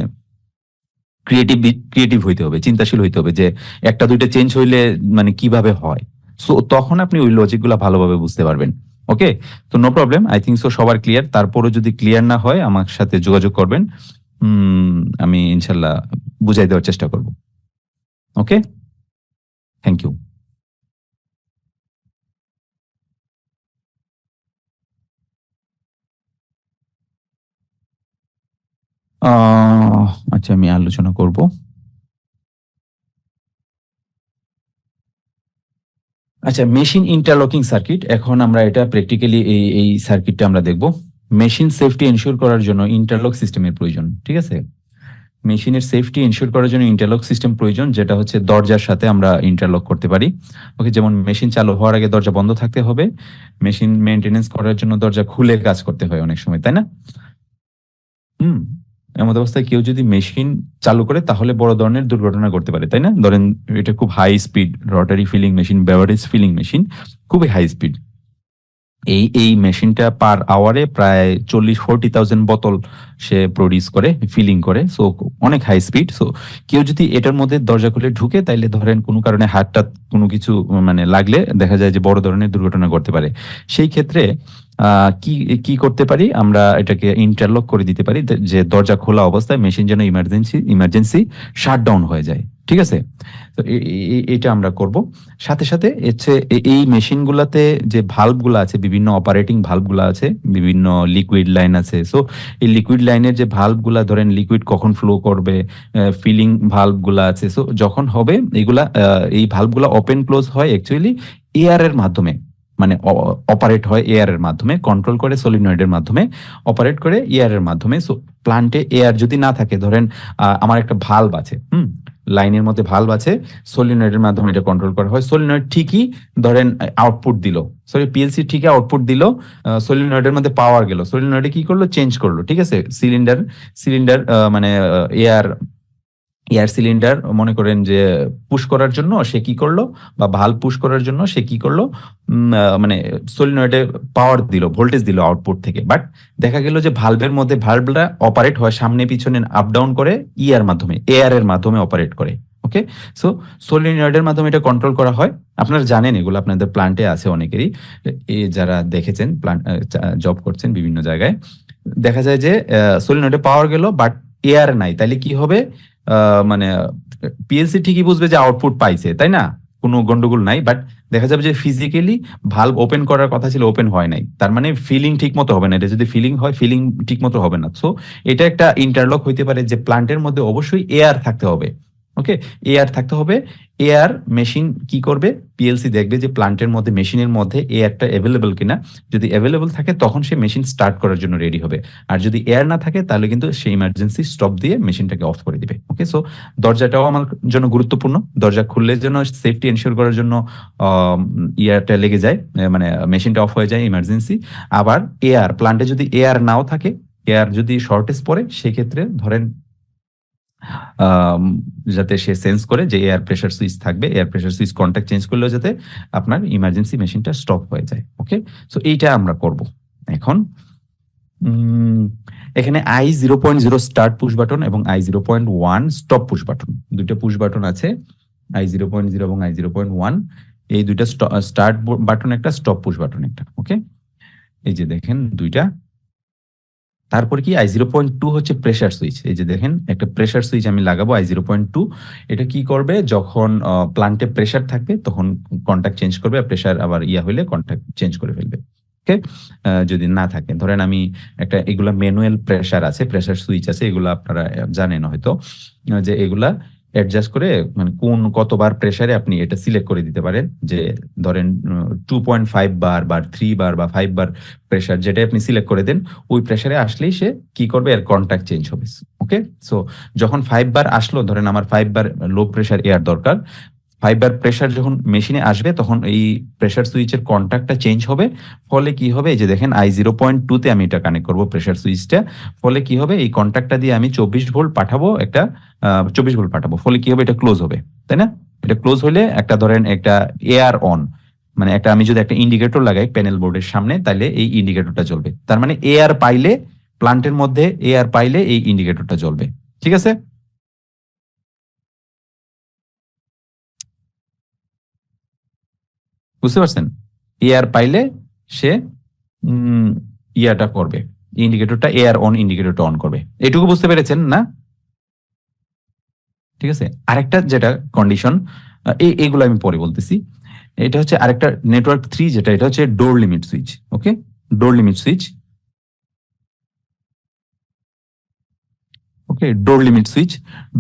S1: ক্রিয়েটিভ হইতে হবে, চিন্তাশীল হইতে হবে যে একটা দুইটা চেঞ্জ হইলে মানে কিভাবে হয়। সো তখন আপনি ওই লজিক গুলা ভালোভাবে বুঝতে পারবেন। ওকে, তো no problem, I think so সবার ক্লিয়ার। তারপরে যদি ক্লিয়ার না হয় আমার সাথে যোগাযোগ করবেন, আমি ইনশাল্লাহ বুঝাই দেওয়ার চেষ্টা করব। ওকে, থ্যাংক ইউ। আচ্ছা, আমি আলোচনা করব। আচ্ছা, মেশিন ইন্টারলকিং সার্কিট, এখন আমরা এটা প্র্যাকটিক্যালি এই সার্কিটটা আমরা দেখব। মেশিন সেফটি এনশিওর করার জন্য ইন্টারলক সিস্টেমের প্রয়োজন, ঠিক আছে? মেশিনের সেফটি এনশিওর করার জন্য ইন্টারলক সিস্টেম প্রয়োজন, যেটা হচ্ছে দরজার সাথে আমরা ইন্টারলক করতে পারি। ওকে, যেমন মেশিন চালু হওয়ার আগে দরজা বন্ধ থাকতে হবে, মেশিন মেইনটেনেন্স করার জন্য দরজা খুলে কাজ করতে হয় অনেক সময়, তাই না? হুম, এমন অবস্থায় কেউ যদি মেশিন চালু করে তাহলে বড় ধরনের দুর্ঘটনা ঘটতে পারে, তাই না? ধরেন এটা খুব high speed rotary filling machine, beverage filling machine, খুবই হাই স্পিড। এই মেশিনটা পার আওয়ারে প্রায় 40,000-40,000 বোতল সে প্রডিউস করে, ফিলিং করে। সো অনেক হাই স্পিড। সো কেউ যদি এটার মধ্যে দরজা খুলে ঢুকে, তাইলে ধরেন কোনো কারণে হাতটা কোনো কিছু মানে লাগলে দেখা যায় যে বড় ধরনের দুর্ঘটনা ঘটতে পারে। সেই ক্ষেত্রে কি কি করতে পারি আমরা? এটাকে ইন্টারলক করে দিতে পারি, যে দরজা খোলা অবস্থায় মেশিন যেন ইমার্জেন্সি শাটডাউন হয়ে যায়, ঠিক আছে? তো এটা আমরা করব। সাথে সাথে হচ্ছে এই মেশিনগুলোতে যে ভাল্বগুলো আছে, বিভিন্ন অপারেটিং ভাল্বগুলো আছে, বিভিন্ন লিকুইড লাইন আছে। সো এই লিকুইড লাইনের যে ভাল্বগুলা, ধরেন লিকুইড কখন ফ্লো করবে, ফিলিং ভাল্বগুলো আছে। সো যখন হবে এগুলা, এই ভাল্বগুলো ওপেন ক্লোজ হয় অ্যাকচুয়ালি এয়ার এর মাধ্যমে, মানে অপারেট হয় এয়ার এর মাধ্যমে, কন্ট্রোল করে সলিনয়েডের মাধ্যমে, অপারেট করে এয়ার এর মাধ্যমে। সো প্লান্টে এয়ার যদি না থাকে, ধরেন আমার একটা ভাল্ব আছে, লাইনের মধ্যে ভাল্ব আছে, সলিনয়েডের মাধ্যমে এটা কন্ট্রোল করা হয়। সলিনয়েড ঠিকই ধরেন আউটপুট দিল, সরি পিএলসি ঠিকই আউটপুট দিল, সলিনয়েডের মধ্যে পাওয়ার গেল, সলিনয়েডে কি করলো, চেঞ্জ করলো, ঠিক আছে? সিলিন্ডার মানে এয়ার এয়ার সিলিন্ডার মনে করেন যে পুশ করার জন্য সে কি করলো, বা ভালভ পুশ করার জন্য সে কি করলো, মানে সলিনয়েডে পাওয়ার দিল, ভোল্টেজ দিল আউটপুট থেকে। বাট দেখা গেল যে ভালভটা অপারেট হয় সামনে পিছনে আপ ডাউন করে ইয়ার মাধ্যমে, এয়ার এর মাধ্যমে অপারেট করে। ওকে, সো সলিনয়েডের মাধ্যমে এটা কন্ট্রোল করা হয়। আপনারা জানেন এগুলো, আপনাদের প্ল্যান্টে আছে অনেকেরই, যারা দেখেছেন প্ল্যান্ট জব করছেন বিভিন্ন জায়গায়, দেখা যায় যে সলিনয়েডে পাওয়ার গেল বাট এয়ার নাই, তাহলে কি হবে? মানে পিএলসি ঠিকই বুঝবে যে আউটপুট পাইছে, তাই না? কোনো গন্ডগোল নাই। বাট দেখা যাবে যে ফিজিক্যালি ভালভ ওপেন করার কথা ছিল, ওপেন হয় নাই, তার মানে ফিলিং ঠিক মতো হবে না। এটা যদি ফিলিং হয়, ফিলিং ঠিক মতো হবে না। সো এটা একটা ইন্টারলক হইতে পারে যে প্লান্টের মধ্যে অবশ্যই এয়ার থাকতে হবে। ওকে, এয়ার থাকতে হবে। এয়ার মেশিন কি করবে, পিএলসি দেখবে যে প্লান্টের মধ্যে, মেশিনের মধ্যে এয়ারটা অ্যাভেলেবল কিনা। যদি অ্যাভেলেবল থাকে তখন সে মেশিন স্টার্ট করার জন্য রেডি হবে। আর যদি এয়ার না থাকে তাহলে কিন্তু সে ইমার্জেন্সি স্টপ দিয়ে মেশিনটাকে অফ করে দিবে। ওকে, সো দরজাটাও আমার জন্য গুরুত্বপূর্ণ। দরজা খুললে যেন সেফটি এনশিওর করার জন্য ইয়ারটা লেগে যায়, মানে মেশিনটা অফ হয়ে যায় ইমার্জেন্সি। আবার এয়ার, প্লান্টে যদি এয়ার নাও থাকে, এয়ার যদি শর্টেজ পড়ে, সেক্ষেত্রে ধরেন যাতে সে সেন্স করে যে এয়ার প্রেসার সুইচ থাকবে, air pressure switch contact change করলেও যাতে আপনার ইমার্জেন্সি মেশিনটা স্টপ হয়ে যায়। ওকে, সো এইটা আমরা করব এখন। এখানে I0.0 স্টার্ট পুশ বাটন এবং I0.1 স্টপ পুশ বাটন, দুইটা পুশ বাটন আছে, I0.0 এবং I0.1। এই দুইটা স্টার্ট বাটন একটা, স্টপ পুশ বাটন একটা। ওকে, এই যে দেখেন দুইটা। তারপর কি I0.2 হচ্ছে প্রেসার সুইচ। এই যে দেখেন একটা প্রেসার সুইচ আমি লাগাবো I0.2। এটা কি করবে, যখন প্লান্টে প্রেসার থাকবে তখন কন্ট্যাক্ট চেঞ্জ করবে, আর প্রেসার আবার হইলে কন্ট্যাক্ট চেঞ্জ করে ফেলবে। ওকে, যদি না থাকে, ধরেন আমি একটা, এগুলা ম্যানুয়াল প্রেসার আছে, প্রেসার সুইচ আছে, এগুলো আপনারা জানেন হয়তো, যে এগুলা অ্যাডজাস্ট করে মানে কতবার প্রেসারে আপনি এটা সিলেক্ট করে দিতে পারেন। যে ধরেন 2.5 বার বা 3 বার বা 5 বার প্রেসার, যেটা আপনি সিলেক্ট করে দেন, ওই প্রেসারে আসলেই সে কি করবে, এর কন্ট্যাক্ট চেঞ্জ হবে। ওকে, সো যখন 5 বার আসলো, ধরেন আমার 5 বার লো প্রেসার এয়ার দরকার, 5 বার প্রেসার যখন মেশিনে আসবে তখন এই প্রেসার সুইচের কন্ট্যাক্টটা চেঞ্জ হবে, ফলে কি হবে, এই যে দেখেন I0.2 তে আমি এটা কানেক্ট করব প্রেসার সুইচটা, ফলে কি হবে, এই কন্ট্যাক্টটা দিয়ে আমি 24 ভোল্ট পাঠাবো, একটা 24 ভোল্ট পাঠাবো, ফলে কি হবে, এটা ক্লোজ হবে, তাই না? এটা ক্লোজ হলে একটা ধরেন একটা এয়ার অন, মানে একটা আমি যদি একটা ইন্ডিকেটর লাগাই প্যানেল বোর্ডের সামনে, তাহলে এই ইন্ডিকেটরটা জ্বলবে, তার মানে এয়ার পাইলে, প্লান্টের মধ্যে এয়ার পাইলে এই ইন্ডিকেটরটা জ্বলবে। ঠিক আছে, বুঝতে পারছেন? এয়ার পাইলে সে উম, ইয়াটা করবে, ইন্ডিকেটরটা এয়ার অন, ইন্ডিকেটরটা অন করবে। এটুকু বুঝতে পেরেছেন না? ঠিক আছে, আরেকটা যেটা কন্ডিশন, এইগুলো আমি পরে বলতেছি। এটা হচ্ছে আরেকটা নেটওয়ার্ক 3, যেটা এটা হচ্ছে ডোর লিমিট সুইচ। ওকে, ডোর লিমিট সুইচ। ওকে, ডোর লিমিট সুইচ।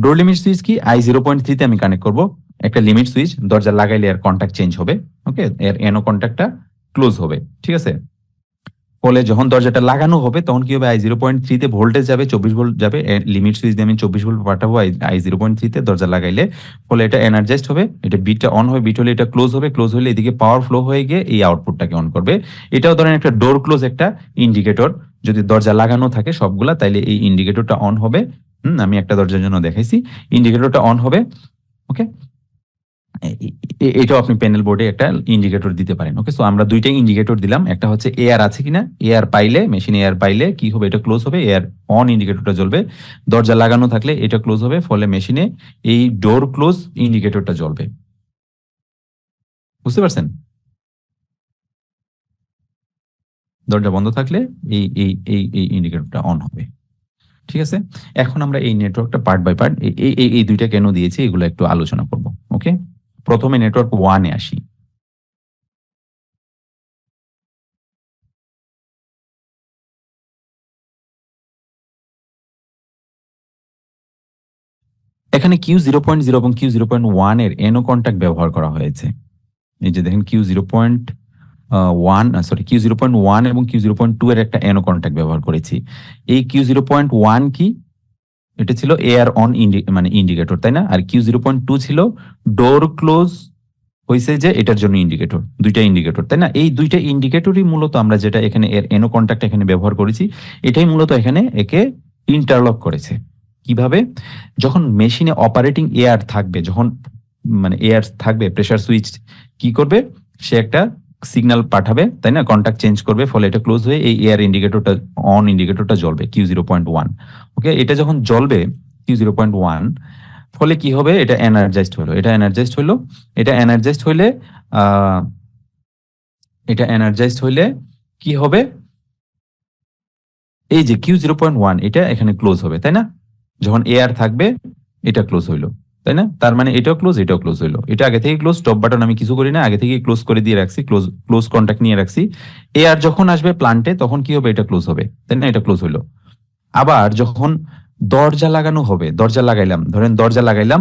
S1: ডোর লিমিট সুইচ কি, I0.3 তে আমি কানেক্ট করব একটা লিমিট সুইচ, দরজা লাগাইলে এর কন্ট্যাক্ট চেঞ্জ হবে। ওকে, এর এনো কন্ট্যাক্টটা ক্লোজ হবে। ঠিক আছে, ফলে যখন দরজাটা লাগানো হবে তখন কি হবে, I0.3 তে ভোল্টেজ যাবে, 24 ভোল্ট যাবে, লিমিট সুইচ দিয়ে আমি 24 ভোল্ট পাঠাবো I0.3 তে দরজা লাগাইলে, ফলে এটা এনার্জাইজড হবে, এটা বিটটা অন হবে, বিট হলে এটা ক্লোজ হবে, ক্লোজ হলে এদিকে পাওয়ার ফ্লো হয়ে গিয়ে এই আউটপুটটাকে অন করবে। এটাও ধরেন একটা ডোর ক্লোজ একটা ইন্ডিকেটর, যদি দরজা লাগানো থাকে সবগুলা, তাইলে এই ইন্ডিকেটরটা অন হবে। আমি একটা দরজার জন্য দেখাইছি, ইন্ডিকেটরটা অন হবে। ওকে, এটাও আপনি প্যানেল বোর্ডে একটা ইন্ডিকেটর দিতে পারেন। ওকে, সো আমরা দুইটাই ইন্ডিকেটর দিলাম, একটা হচ্ছে এয়ার আছে কিনা, এয়ার পাইলে, মেশিনে এয়ার পাইলে কি হবে, এটা ক্লোজ হবে, এয়ার অন ইন্ডিকেটরটা জ্বলবে। দরজা লাগানো থাকলে এটা ক্লোজ হবে, ফলে মেশিনে এই ডোর ক্লোজ ইন্ডিকেটরটা জ্বলবে। বুঝতে পারছেন? দরজা বন্ধ থাকলে এই এই এই এই ইন্ডিকেটরটা অন হবে। ঠিক আছে, এখন আমরা এই নেটওয়ার্কটা পার্ট বাই পার্ট, এই এই এই দুইটা কেন দিয়েছি এগুলো একটু আলোচনা করব। ওকে, প্রথমে নেটওয়ার্ক 1-এ আসি। এখানে Q0.0 এবং Q0.1 এর এনো কন্ট্যাক্ট ব্যবহার করা হয়েছে। এই যে দেখেন Q0.1, সরি, Q0.1 এবং Q0.2 এর একটা এনো কন্ট্যাক্ট ব্যবহার করেছি। এই Q0.1 কি, এটা ছিল এয়ার অন মানে ইন্ডিকেটর, তাই না? আর Q0.2 ছিল ডোর ক্লোজ হয়েছে, যে এটার জন্য ইন্ডিকেটর, দুইটা ইন্ডিকেটর, তাই না? এই দুইটা ইন্ডিকেটরই মূলত আমরা যেটা এখানে এর এনো কন্ট্যাক্ট এখানে ব্যবহার করেছি, এটাই মূলত এখানে একে ইন্টারলক করেছে। কিভাবে, যখন মেশিনে অপারেটিং এয়ার থাকবে, যখন মানে এয়ার থাকবে, প্রেসার সুইচ কি করবে, সে একটা সিগন্যাল পাঠাবে, তাই না? কন্ট্যাক্ট চেঞ্জ করবে, ফলে এটা ক্লোজ হয়ে এই এয়ার ইন্ডিকেটরটা, অন ইন্ডিকেটরটা জ্বলবে, Q0.1। ওকে, এটা যখন জ্বলবে Q0.1, ফলে কি হবে, এটা এনার্জাইজড হলো, এটা এনার্জাইজড হলো, এটা এনার্জাইজড হইলে আহ এটা এনার্জাইজড হইলে কি হবে, এই যে Q0.1 এটা এখানে ক্লোজ হবে, তাই না? যখন এয়ার থাকবে এটা ক্লোজ হইলো, তাই না? তার মানে এটাও ক্লোজ, এটাও ক্লোজ হইলো, এটা আগে থেকে ক্লোজ, স্টপ বাটন আমি কিছু করি না, আগে থেকে ক্লোজ করে দিয়ে রাখছি, ক্লোজ ক্লোজ কন্টাক্ট নিয়ে রাখছি। এয়ার যখন আসবে প্লান্টে তখন কি হবে, এটা ক্লোজ হবে, তাই না? এটা ক্লোজ হইলো। আবার যখন দরজা লাগানো হবে, দরজা লাগাইলাম, ধরেন দরজা লাগাইলাম,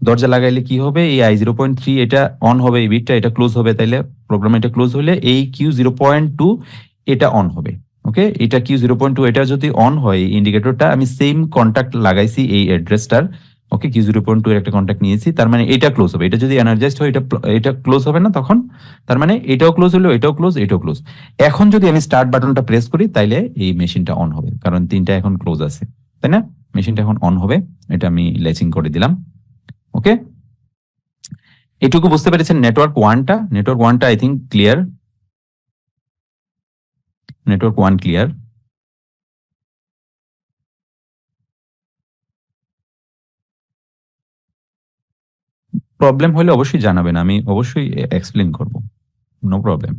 S1: দরজা লাগাইলে কি হবে, এই I0.3 এটা অন হবে, এই বিটটা এটা ক্লোজ হবে, তাইলে প্রোগ্রাম এটা ক্লোজ হলে এই Q0.2 এটা অন হবে। ওকে, এটা Q0.2 এটা যদি অন হয়, ইন্ডিকেটরটা আমি সেম কন্টাক্ট লাগাইছি এই অ্যাড্রেসটার। ওকে, Q0.2 এর একটা কন্টাক্ট নিয়েছি, তার মানে এটা ক্লোজ হবে। এটা যদি এনার্জাইজড হয়, এটা এটা ক্লোজ হবে না তখন, তার মানে এটাও ক্লোজ হলো, এটাও ক্লোজ, এটাও ক্লোজ। এখন যদি আমি স্টার্ট বাটনটা প্রেস করি, তাইলে এই মেশিনটা অন হবে, কারণ তিনটা এখন ক্লোজ আছে, তাই না? মেশিনটা এখন অন হবে, এটা আমি লেচিং করে দিলাম। ওকে, এটুকু বুঝতে পেরেছেন নেটওয়ার্ক ওয়ানটা? নেটওয়ার্ক ওয়ানটা I think clear. Network one clear. Problem হলে অবশ্যই জানাবেন, আমি অবশ্যই এক্সপ্লেন করব, no problem.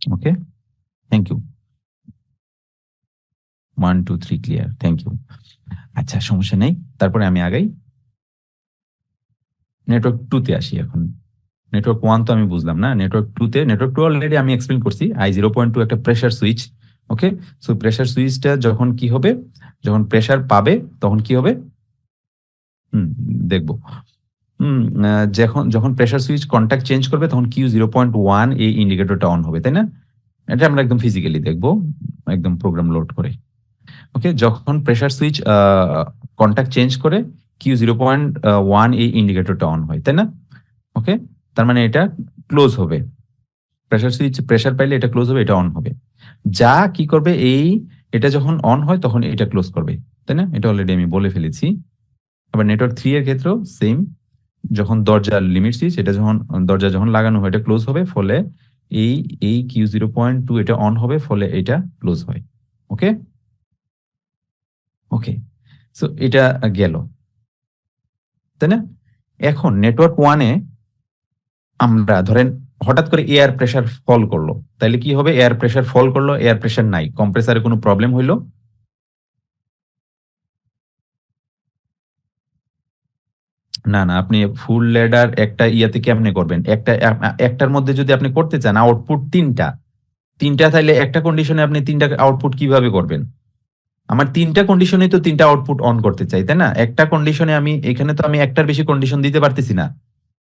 S1: Okay, thank you. 1 2 3 clear, thank you. আচ্ছা, সমস্যা নেই, তারপরে আমি আগাই। নেটওয়ার্ক 2 তে আসি এখন। নেটওয়ার্ক 1 তো আমি বুঝলাম না, নেটওয়ার্ক 2 তে, নেটওয়ার্ক 2 অলরেডি আমি এক্সপ্লেন করছি, I0.2 একটা প্রেসার সুইচ। ওকে, সো প্রেসার সুইচটা যখন কি হবে, যখন প্রেসার পাবে তখন কি হবে, দেখবো। যখন যখন প্রেসার সুইচ কন্ট্যাক্ট চেঞ্জ করবে তখন Q0.1 এই ইন্ডিকেটরটা অন হবে, তাই না? এটা আমরা একদম ফিজিক্যালি দেখবো, একদম প্রোগ্রাম লোড করে। ওকে, যখন প্রেসার সুইচ কন্ট্যাক্ট চেঞ্জ করে Q0.1 এই ইন্ডিকেটরটা অন হয়, তাই না? ওকে, তার মানে এটা ক্লোজ হবে, প্রেসার সুইচ প্রেসার পাইলে এটা ক্লোজ হবে, এটা অন হবে। যা কি করবে, এটা যখন অন হয় তখন এটা ক্লোজ করবে, তাই না? এটা অলরেডি আমি বলে ফেলেছি। আবার নেটওয়ার্ক 3 এর ক্ষেত্রেও সেম, যখন দরজার লিমিট সুইচ এটা যখন দরজা যখন লাগানো হয় এটা ক্লোজ হবে, ফলে এই এই Q0.2 এটা অন হবে, ফলে এটা ক্লোজ হয়। ওকে ওকে, সো এটা গেল, তাই না? এখন নেটওয়ার্ক 1-এ আমরা ধরেন হঠাৎ করে এয়ার প্রেসার ফল করলো, তাহলে কি হবে? এয়ার প্রেসার ফল করলো, এয়ার প্রেসার নাই, কম্প্রেসারে কোনো প্রবলেম হইলো? না না, আপনি ফুল ল্যাডার একটা ইয়াতে কেমনে করবেন? একটার মধ্যে যদি আপনি করতে চান আউটপুট তিনটা, তাহলে একটা কন্ডিশনে আপনি তিনটা আউটপুট কিভাবে করবেন? আমার তিনটা কন্ডিশনে তো তিনটা আউটপুট অন করতে চাই, তাই না? একটা কন্ডিশনে আমি এখানে তো আমি একটার বেশি কন্ডিশন দিতে পারতেছি না,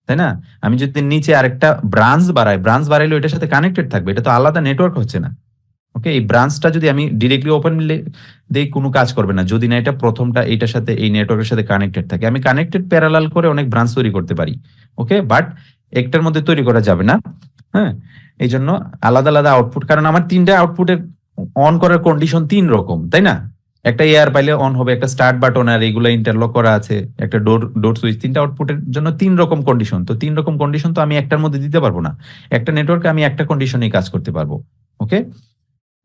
S1: তাই না? আমি যদি নিচে আরেকটা ব্রাঞ্চ বাড়াই, ব্রাঞ্চ বাড়াইলে এটার সাথে কানেক্টেড থাকবে, এটা তো আলাদা নেটওয়ার্ক হচ্ছে না। ওকে, এই ব্রাঞ্চটা যদি আমি ডিরেক্টলি ওপেন দেই কোনো কাজ করবে না, যদি না এটা প্রথমটা এইটার সাথে এই নেটওয়ার্কের সাথে কানেক্টেড থাকে। আমি কানেক্টেড প্যারালাল করে অনেক ব্রাঞ্চ তৈরি করতে পারি, ওকে, বাট একটার মধ্যে তৈরি করা যাবে না। হ্যাঁ, এই জন্য আলাদা আলাদা আউটপুট, কারণ আমার তিনটা আউটপুটের অন করার কন্ডিশন তিন রকম, তাই না? একটা এয়ার পাইলে অন হবে, একটা স্টার্ট বাটন, আর এগুলো ইন্টারলক করা আছে, একটা ডোর ডোর সুইচ, তিনটা আউটপুটের জন্য তিন রকম কন্ডিশন। তো তিন রকম কন্ডিশন তো আমি একটার মধ্যে দিতে পারবো না, একটা নেটওয়ার্কে আমি একটা কন্ডিশনেই কাজ করতে পারবো। ওকে,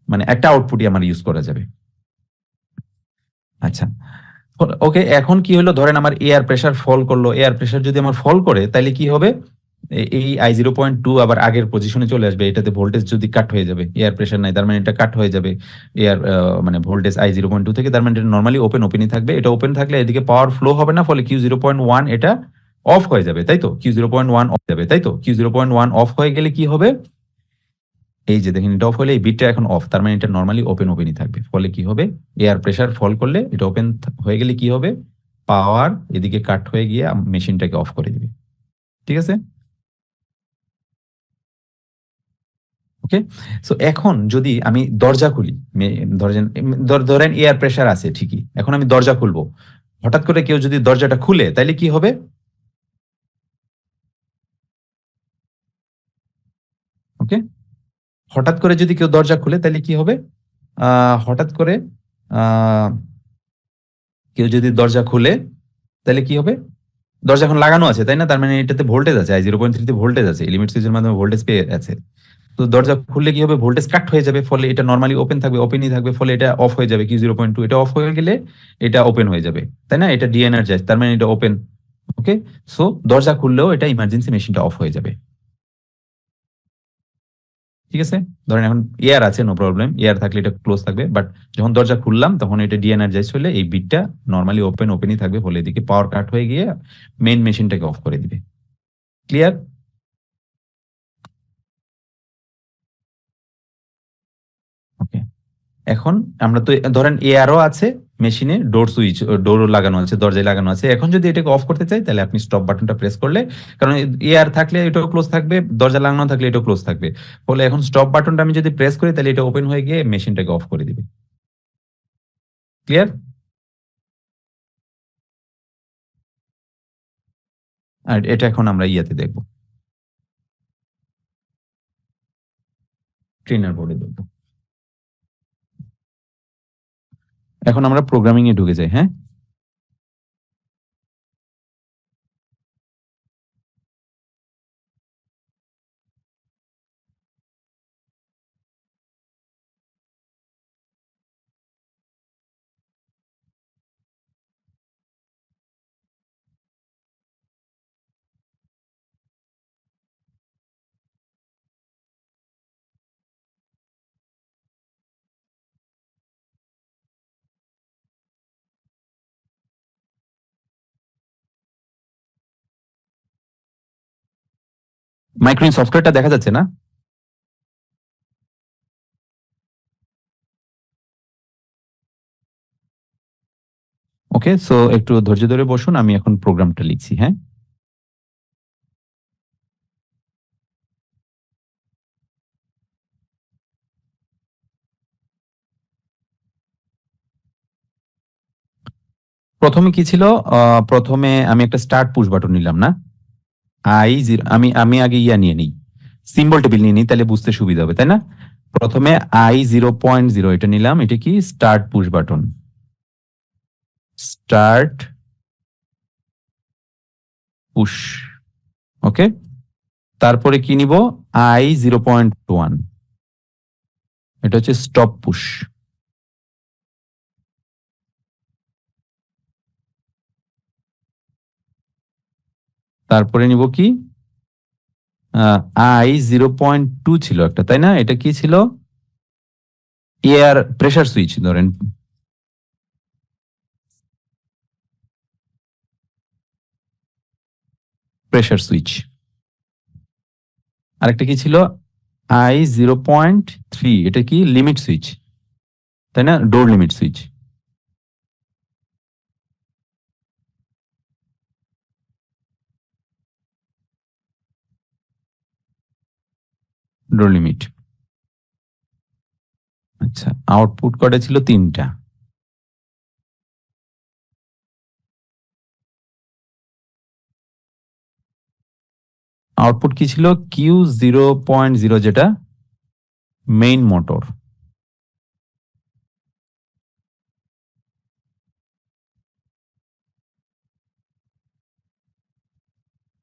S1: মানে একটা আউটপুটই আমার ইউজ করা যাবে। আচ্ছা, ওকে, এখন কি হলো, ধরেন আমার এয়ার প্রেসার ফল করলো, এয়ার প্রেসার যদি আমার ফল করে তাহলে কি হবে? এই I0.2 আবার আগের পজিশনে চলে আসবে, এটাতে ভোল্টেজ যদি কাট হয়ে যাবে, এয়ার প্রেসার নাই তার মানে এটা কাট হয়ে যাবে, এয়ার মানে ভোল্টেজ I0.2 থেকে, তার মানে এটা নর্মালি ওপেনই থাকবে। এটা ওপেন থাকলে এদিকে পাওয়ার ফ্লো হবে না, ফলে Q0.1 এটা অফ হয়ে যাবে, তাই তো? Q0.1 অফ যাবে, তাই তো? Q0.1 অফ হয়ে গেলে কি হবে? এই যে দেখেন, এটা অফ হলে এই বিটটা এখন অফ, তার মানে এটা নর্মালি ওপেনই থাকবে, ফলে কি হবে? এয়ার প্রেসার ফল করলে এটা ওপেন হয়ে গেলে কি হবে? পাওয়ার এদিকে কাট হয়ে গিয়ে মেশিনটাকে অফ করে দিবে, ঠিক আছে? ওকে, সো এখন যদি আমি দরজা খুলি, ধরেন ধরেন এয়ার প্রেসার আছে ঠিকই, এখন আমি দরজা খুলবো, হঠাৎ করে কেউ যদি দরজাটা খুলে তাহলে কি হবে? ওকে, হঠাৎ করে যদি কেউ দরজা খুলে তাহলে কি হবে? হঠাৎ করে আহ কেউ যদি দরজা খুলে তাহলে কি হবে? দরজা এখন লাগানো আছে, তাই না? তার মানে এটাতে ভোল্টেজ আছে, I0.3 তে ভোল্টেজ আছে, লিমিট সুইচের মাধ্যমে ভোল্টেজ পেয়ে আছে। তো দরজা খুললে কি হবে? ভোল্টেজ কাট হয়ে যাবে, ফলে এটা নর্মালি ওপেন থাকবে, ওপেনই থাকবে, ফলে এটা অফ হয়ে যাবে। Q0.2 এটা অফ হয়ে গেলে এটা ওপেন হয়ে যাবে, তাই না? এটা ডিএনার্জাইজ, তার মানে এটা ওপেন। ওকে, সো দরজা খুললেও এটা ইমার্জেন্সি মেশিনটা অফ হয়ে যাবে, ঠিক আছে? ধরেন এখন এয়ার আছে, নো প্রবলেম, এয়ার থাকলে এটা ক্লোজ থাকবে, বাট যখন দরজা খুললাম তখন এটা ডিএনার্জাইজ হলে এই বিটটা নর্মালি ওপেনই থাকবে, ফলে এদিকে পাওয়ার কাট হয়ে গিয়ে মেইন মেশিনটাকে অফ করে দিবে। ক্লিয়ার? ওকে, এখন আমরা তো ধরেন এয়ারও আছে মেশিনে, ডোর সুইচ ডোরও লাগানো আছে, দরজায় লাগানো আছে। এখন যদি এটাকে অফ করতে চাই তাহলে আপনি স্টপ বাটনটা প্রেস করলে, কারণ এয়ার থাকলে এটাও ক্লোজ থাকবে, দরজা লাগানো থাকলে এটাও ক্লোজ থাকবে, ফলে এখন স্টপ বাটনটা আমি যদি প্রেস করি তাহলে এটা ওপেন হয়ে গিয়ে মেশিনটাকে অফ করে দিবে। ক্লিয়ার? আর এটা এখন আমরা ইয়াতে দেখবো, ট্রেনার বোর্ডে দেখবো। এখন আমরা প্রোগ্রামিং এ ঢুকে যাই, হ্যাঁ? মাইক্রোইন সফটওয়্যারটা দেখা যাচ্ছে না? ওকে, সো একটু ধৈর্য ধরে বসুন, আমি এখন প্রোগ্রামটা লিখছি, হ্যাঁ? প্রথমে কি ছিল? প্রথমে আমি একটা স্টার্ট পুশ বাটন নিলাম না, I0, আমি আমি আগে ইয়া নিয়ে নিই, সিম্বল টেবিল নিয়ে নিই, তাহলে বুঝতে সুবিধা হবে, তাই না? প্রথমে I0.0 এটা নিলাম, এটা কি? Start push button, start push. Okay, তারপরে কি নিব? I0.1, এটা হচ্ছে স্টপ পুশ। তারপরে নিব কি? I0.2 ছিল একটা, তাই না? এটা কি ছিল? এয়ার প্রেসার সুইচ ধরেন, প্রেসার সুইচ। আরেকটা কি ছিল? I0.3, এটা কি? লিমিট সুইচ, তাই না? ডোর লিমিট সুইচ। ডোর লিমিট। আচ্ছা, আউটপুট কটা ছিল? 3টা। আউটপুট কি ছিল? Q0.0, যেটা মেইন মোটর।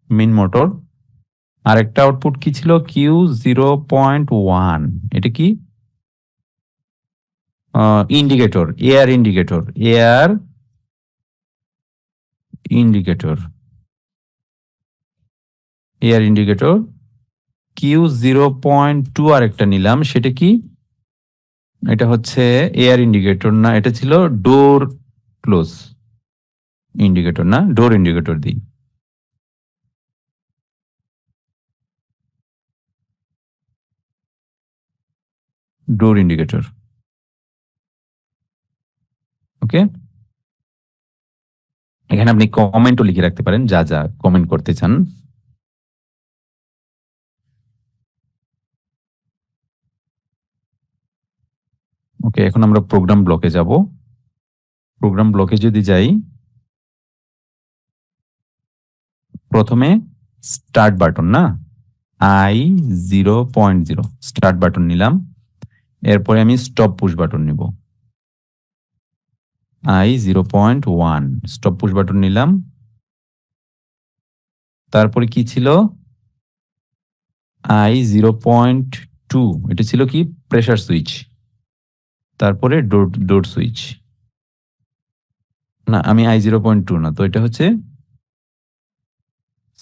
S1: Main motor. আরেকটা আউটপুট কি ছিল? Q0.1, এটা কি? Indicator, air indicator, air indicator, air indicator. Q0.2 আরেকটা নিলাম, সেটা কি? এটা হচ্ছে এয়ার ইন্ডিকেটর না, এটা ছিল ডোর ক্লোজ ইন্ডিকেটর, না ডোর ইন্ডিকেটর দিই। ডোর ইন্ডিকেটর। ওকে, এখানে আপনি কমেন্টও লিখে রাখতে পারেন, যা যা কমেন্ট করতে চান। ওকে, এখন আমরা প্রোগ্রাম ব্লকে যাব। প্রোগ্রাম ব্লকে যদি যাই, প্রথমে স্টার্ট বাটন, না I0.0 স্টার্ট বাটন নিলাম। এরপরে আমি স্টপ পুশ বাটন নিব, I0.1 স্টপ পুশ বাটন নিলাম। তারপরে কি ছিল? I0.2, এটা ছিল কি? Pressure switch. তারপরে ডোর ডোর সুইচ। না, আমি I0.2 না তো, এটা হচ্ছে,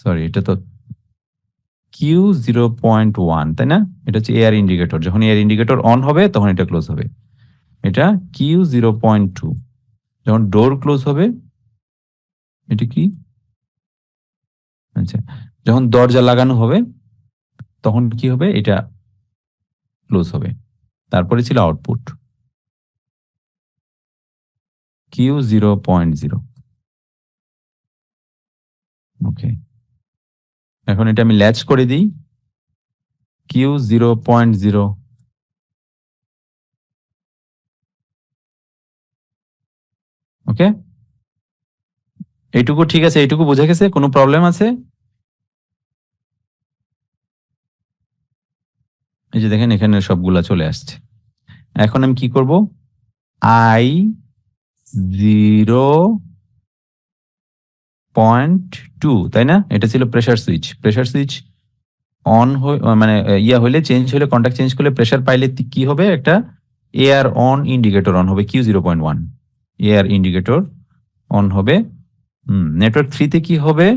S1: সরি, এটা তো Q0.1, তাই না? এটা হচ্ছে এয়ার ইন্ডিকেটর, যখন এয়ার ইন্ডিকেটর অন হবে তখন এটা ক্লোজ হবে। এটা Q0.2, যখন ডোর ক্লোজ হবে, এটা কি? আচ্ছা, যখন দরজা লাগানো হবে তখন কি হবে? এটা ক্লোজ হবে। তারপরে ছিল আউটপুট Q0.0। ওকে, এখন এটা আমি ল্যাচ করে দিই, Q0.0। ওকে, এইটুকু ঠিক আছে? এইটুকু বোঝা গেছে? কোনো প্রবলেম আছে? এই যে দেখেন, এখানে সবগুলা চলে আসছে। এখন আমি কি করব? I0.2, তাই না? এটা ছিল pressure switch. Pressure switch on মানে ইয়া হলে, চেঞ্জ হলে, কন্টাক্ট চেঞ্জ করলে, প্রেসার পাইলে কি হবে? একটা এয়ার অন ইন্ডিকেটর অন হবে, Q0.1 এয়ার ইন্ডিকেটর অন হবে। নেটওয়ার্ক 3তে কি হবে?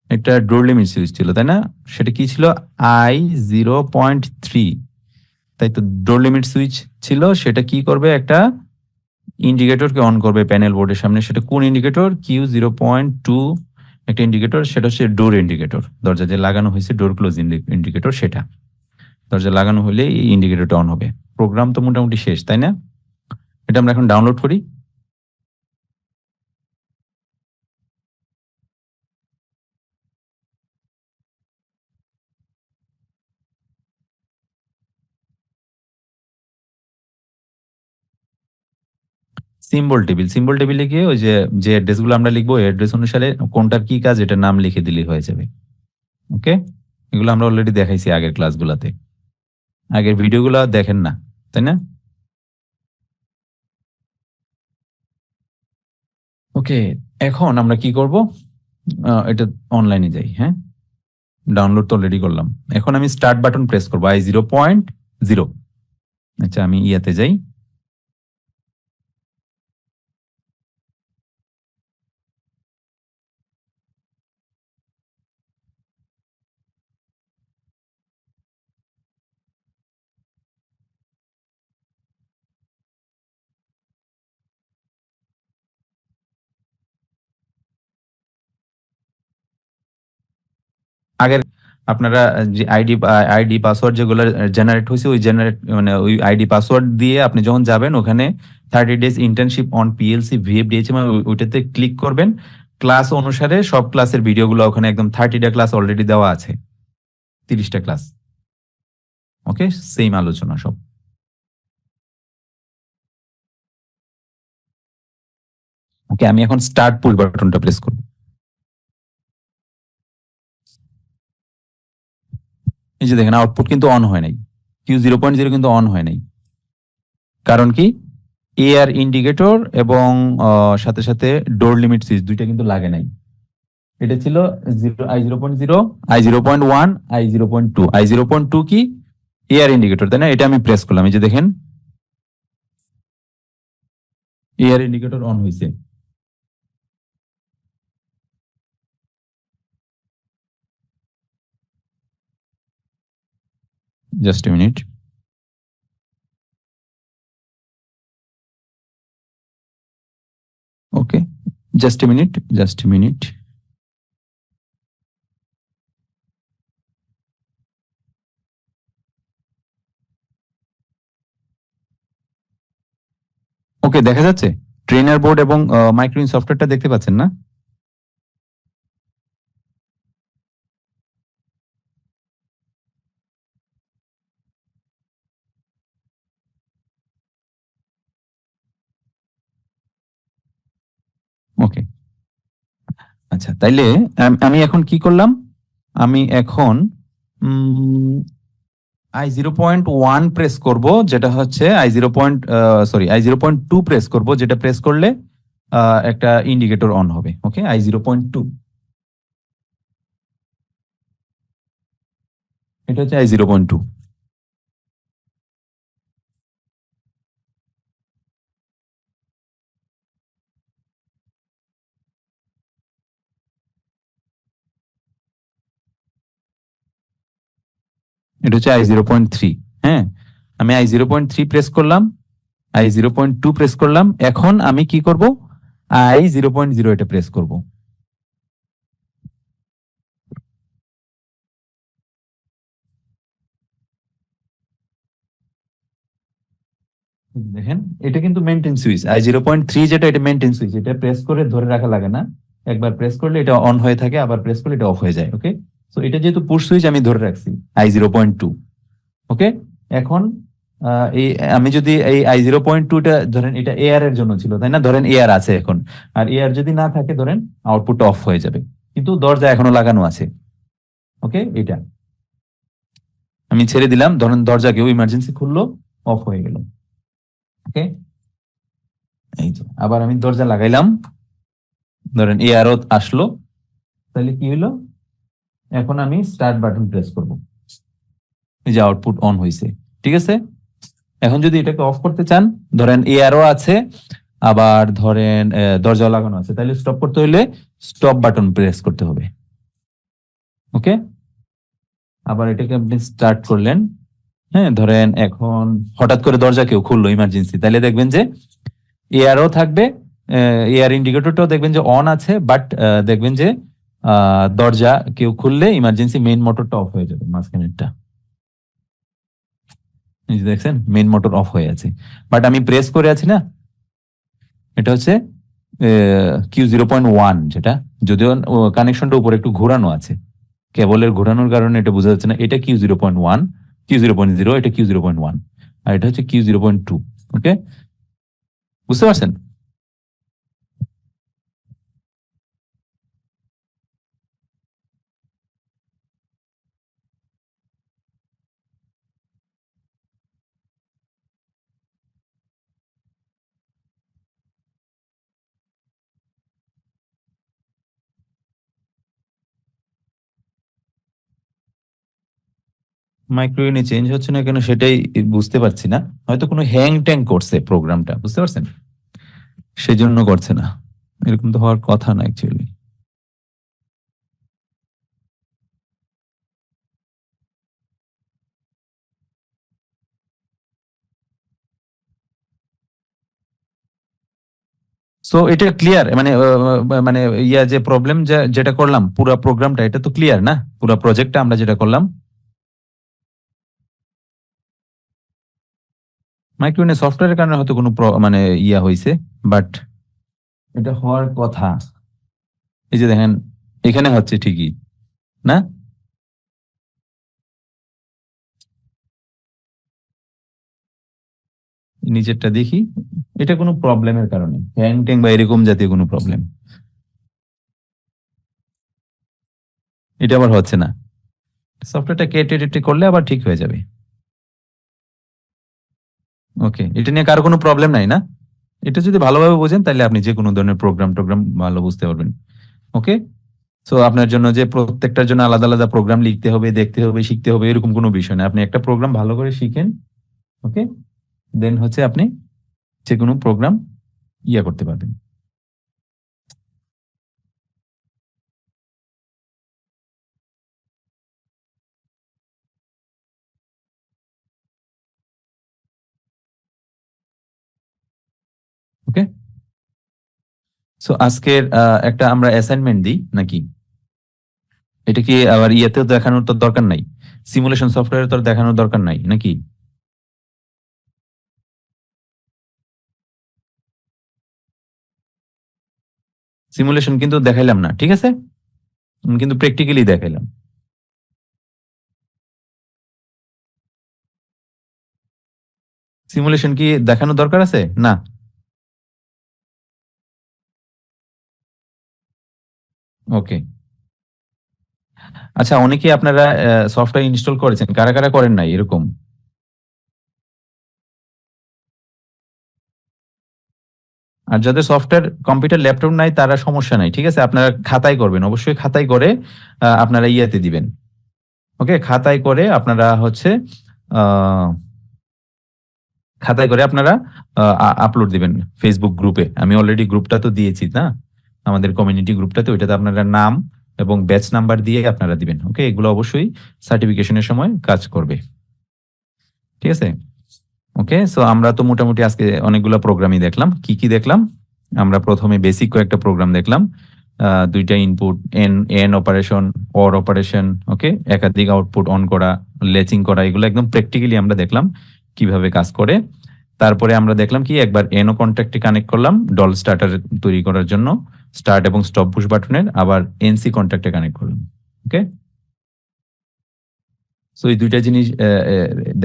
S1: একটা ডোর লিমিট সুইচ ছিল, তাই না? সেটা কি ছিল? I0.3, তাই তো। ডোর লিমিট সুইচ ছিল, সেটা কি করবে? একটা ইন্ডিকেটরকে অন করবে প্যানেল বোর্ডের সামনে। সেটা কোন ইন্ডিকেটর? Q0.2 একটা ইন্ডিকেটর, সেটা হচ্ছে ডোর ইন্ডিকেটর, দরজা যে লাগানো হয়েছে, ডোর ক্লোজ ইন্ডিকেটর, সেটা। দরজা লাগানো হলে এই ইন্ডিকেটরটা অন হবে। প্রোগ্রাম তো মোটামুটি শেষ, তাই না? এটা আমরা এখন ডাউনলোড করি। সিম্বল টেবিলে গিয়ে ওই যে যে অ্যাড্রেসগুলো আমরা লিখবো অ্যাড্রেস অনুসারে কোনটার কি কাজ এটার নাম লিখে দিলেই হয়ে যাবে। ওকে, এগুলো আমরা অলরেডি দেখাইছি আগের ক্লাসগুলোতে, আগের ভিডিওগুলো দেখেন না, তাই না? ওকে, এখন আমরা কি করব, এটা অনলাইনে যাই। হ্যাঁ, ডাউনলোড তো অলরেডি করলাম। এখন আমি স্টার্ট বাটন প্রেস করবো i0.0। আচ্ছা, আমি ইয়াতে যাই। আগের আপনারা যে আইডি পাসওয়ার্ড যেগুলো জেনারেট হয়েছে ওই জেনারেট মানে ওই আইডি পাসওয়ার্ড দিয়ে আপনি যখন যাবেন ওখানে 30 days ইন্টার্নশিপ অন পিএলসি ভিএফডিএইচ মানে ওইটাতে ক্লিক করবেন। ক্লাস অনুসারে সব ক্লাসের ভিডিওগুলো ওখানে একদম 30টা ক্লাস অলরেডি দেওয়া আছে, 30টা ক্লাস। ওকে, সেম আলোচনা সব। ওকে, আমি এখন স্টার্ট পুল বাটনটা প্রেস করব। এই যে দেখেন আউটপুট কিন্তু অন হয় নাই, Q0.0 কিন্তু অন হয় নাই। কারণ কি, এআর ইন্ডিকেটর এবং সাথে সাথে ডোর লিমিট সুইচ দুইটা কিন্তু লাগে নাই। এটা ছিল i0.0, i0.1, i0.2। i0.2 কি, এআর ইন্ডিকেটর, তাই না? এটা আমি প্রেস করলাম, এই যে দেখেন এআর ইন্ডিকেটর অন হয়েছে। Just a minute. Okay, just a minute, just a minute. Okay, দেখা যাচ্ছে ট্রেনার বোর্ড এবং মাইক্রোইন সফটওয়্যারটা দেখতে পাচ্ছেন না? ওকে, আচ্ছা, তাইলে আমি এখন কি করলাম, আমি এখন i0.1 প্রেস করব, যেটা হচ্ছে i0.2 প্রেস করব, যেটা প্রেস করলে একটা ইন্ডিকেটর অন হবে। ওকে, i0.2, এটা হচ্ছে i0.2। এটা হচ্ছে i0.3। হ্যাঁ, আমি i0.3 প্রেস করলাম, i0.2 প্রেস করলাম। এখন আমি কি করব, i0.0 এটা প্রেস করব। দেখেন এটা কিন্তু মেইনটেইন সুইচ, i0.3 যেটা, এটা মেইনটেইন সুইচ। এটা প্রেস করে ধরে রাখা লাগে না, একবার প্রেস করলে এটা অন হয়ে থাকে, আবার প্রেস করলে এটা অফ হয়ে যায়। ওকে, সো এটা যেহেতু পুশ সুইচ আমি ধরে রাখছি i0.2। ওকে, এখন এই আমি যদি এই i0.2টা ধরেন, এটা এআর এর জন্য ছিল, তাই না? ধরেন এআর আছে এখন, আর এআর যদি না থাকে ধরেন আউটপুট অফ হয়ে যাবে, কিন্তু দরজা এখনো লাগানো আছে। ওকে, এটা আমি ছেড়ে দিলাম, ধরেন দরজা কেউ ইমার্জেন্সি খুললো, অফ হয়ে গেল। ওকে, এই যে আবার আমি দরজা লাগাইলাম, ধরেন এআরও আসলো, তাহলে কি হলো, এখন আমি স্টার্ট বাটন প্রেস করব, এই যে আউটপুট অন হয়েছে। ঠিক আছে, এখন যদি এটাকে অফ করতে চান, ধরেন এআরও আছে, আবার ধরেন দরজা লাগানো আছে, তাহলে স্টপ করতে হলে স্টপ বাটন প্রেস করতে হবে। ওকে, আবার এটাকে আপনি স্টার্ট করলেন। হ্যাঁ, ধরেন এখন হঠাৎ করে দরজা কেউ খুললো ইমার্জেন্সি, তাহলে দেখবেন যে এআরও থাকবে, এআর ইন্ডিকেটরটাও দেখবেন যে অন আছে, বাট দেখবেন যে দরজা কেউ খুললে ইমার্জেন্সি মেইন মোটরটা অফ হয়ে যাবে, মাঝখানেরটা। দেখছেন মেইন মোটর অফ হয়ে আছে, বাট আমি প্রেস করে আছি না। এটা হচ্ছে Q0.1, যেটা যদিও কানেকশনটা উপরে একটু ঘোরানো আছে, কেবলের ঘোরানোর কারণে এটা বোঝা যাচ্ছে না। এটা Q0.1, Q0.0, এটা Q0.1, আর এটা হচ্ছে Q0.2। ওকে, বুঝতে পারছেন? মাইক্রো ইউনিট চেঞ্জ হচ্ছে না কেন সেটাই বুঝতে পারছি না, হয়তো কোনো হ্যাং ট্যাং করছে প্রোগ্রামটা, বুঝতে পারছেন, সেজন্য করছে না। এরকম তো হওয়ার কথা না অ্যাকচুয়ালি। সো এটা ক্লিয়ার, মানে মানে ইয়া যে প্রবলেম যেটা করলাম পুরো প্রোগ্রামটা, এটা তো ক্লিয়ার না, পুরো প্রজেক্টটা আমরা যেটা করলাম। মাইক্রো ইউনিট সফটওয়্যারের কারণে হয়তো কোনো মানে ইয়া হয়েছে, বাট এটা হওয়ার কথা। এই যে দেখেন এখানে হচ্ছে ঠিকই না। নিচেরটা দেখি, এটা কোনো প্রবলেমের কারণে, হ্যাং ট্যাং বা এরকম জাতীয় কোনো প্রবলেম, এটা আবার হচ্ছে না। সফটওয়্যারটা কেটে টেটে করলে আবার ঠিক হয়ে যাবে। ওকে, এটা নিয়ে কারো কোনো প্রবলেম নাই না? এটা যদি ভালোভাবে বোঝেন তাহলে আপনি যে কোনো ধরনের প্রোগ্রাম ভালো বুঝতে পারবেন। ওকে, সো আপনার জন্য যে প্রত্যেকটার জন্য আলাদা আলাদা প্রোগ্রাম লিখতে হবে, দেখতে হবে, শিখতে হবে, এরকম কোনো বিষয় না। আপনি একটা প্রোগ্রাম ভালো করে শিখেন, ওকে, দেন হচ্ছে আপনি যে কোনো প্রোগ্রাম ইয়া করতে পারবেন। ওকে, সো আজকের একটা আমরা অ্যাসাইনমেন্ট দিই নাকি? এটা কি আবার ইয়েতেও দেখানোর তো দরকার নাই, সিমুলেশন সফটওয়্যারে তো আর দেখানোর দরকার নাই নাকি? সিমুলেশন কিন্তু দেখাইলাম না, ঠিক আছে, কিন্তু প্র্যাকটিক্যালি দেখাইলাম। সিমুলেশন কি দেখানোর দরকার আছে না? ওকে, আচ্ছা, অনেকেই আপনারা সফটওয়্যার ইনস্টল করেছেন, কারা কারা করেন নাই এরকম? আর যাদের সফটওয়্যার কম্পিউটার ল্যাপটপ নাই তারা সমস্যা নাই, ঠিক আছে, আপনারা খাতায় করবেন, অবশ্যই খাতায় করে আপনারা ইয়াতে দিবেন। ওকে, খাতায় করে আপনারা হচ্ছে আহ, খাতায় করে আপনারা আপলোড দিবেন ফেসবুক গ্রুপে। আমি অলরেডি গ্রুপটা তো দিয়েছি না, আমাদের কমিউনিটি গ্রুপটাতে, ওইটাতে আপনারা নাম এবং ব্যাচ নাম্বার দিয়ে আপনারা দিবেন। ওকে, এগুলো অবশ্যই সার্টিফিকেশনের সময় কাজ করবে, ঠিক আছে। ওকে, সো আমরা তো মোটামুটি আজকে অনেকগুলো প্রোগ্রামই দেখলাম। কি কি দেখলাম? আমরা প্রথমে বেসিক কয়েকটা প্রোগ্রাম দেখলাম, দুইটা input, N N operation, OR operation, okay, একাধিক আউটপুট অন করা, লেচিং করা, এগুলো একদম প্র্যাকটিক্যালি আমরা দেখলাম কিভাবে কাজ করে। তারপরে আমরা দেখলাম কি, একবার এনও কন্ট্যাক্টে কানেক্ট করলাম ডল স্টার্টার তৈরি করার জন্য, স্টার্ট এবং স্টপ পুশ বাটনের, আবার এনসি কন্ট্যাক্টে কানেক্ট করলাম। ওকে, সো এই দুইটা জিনিস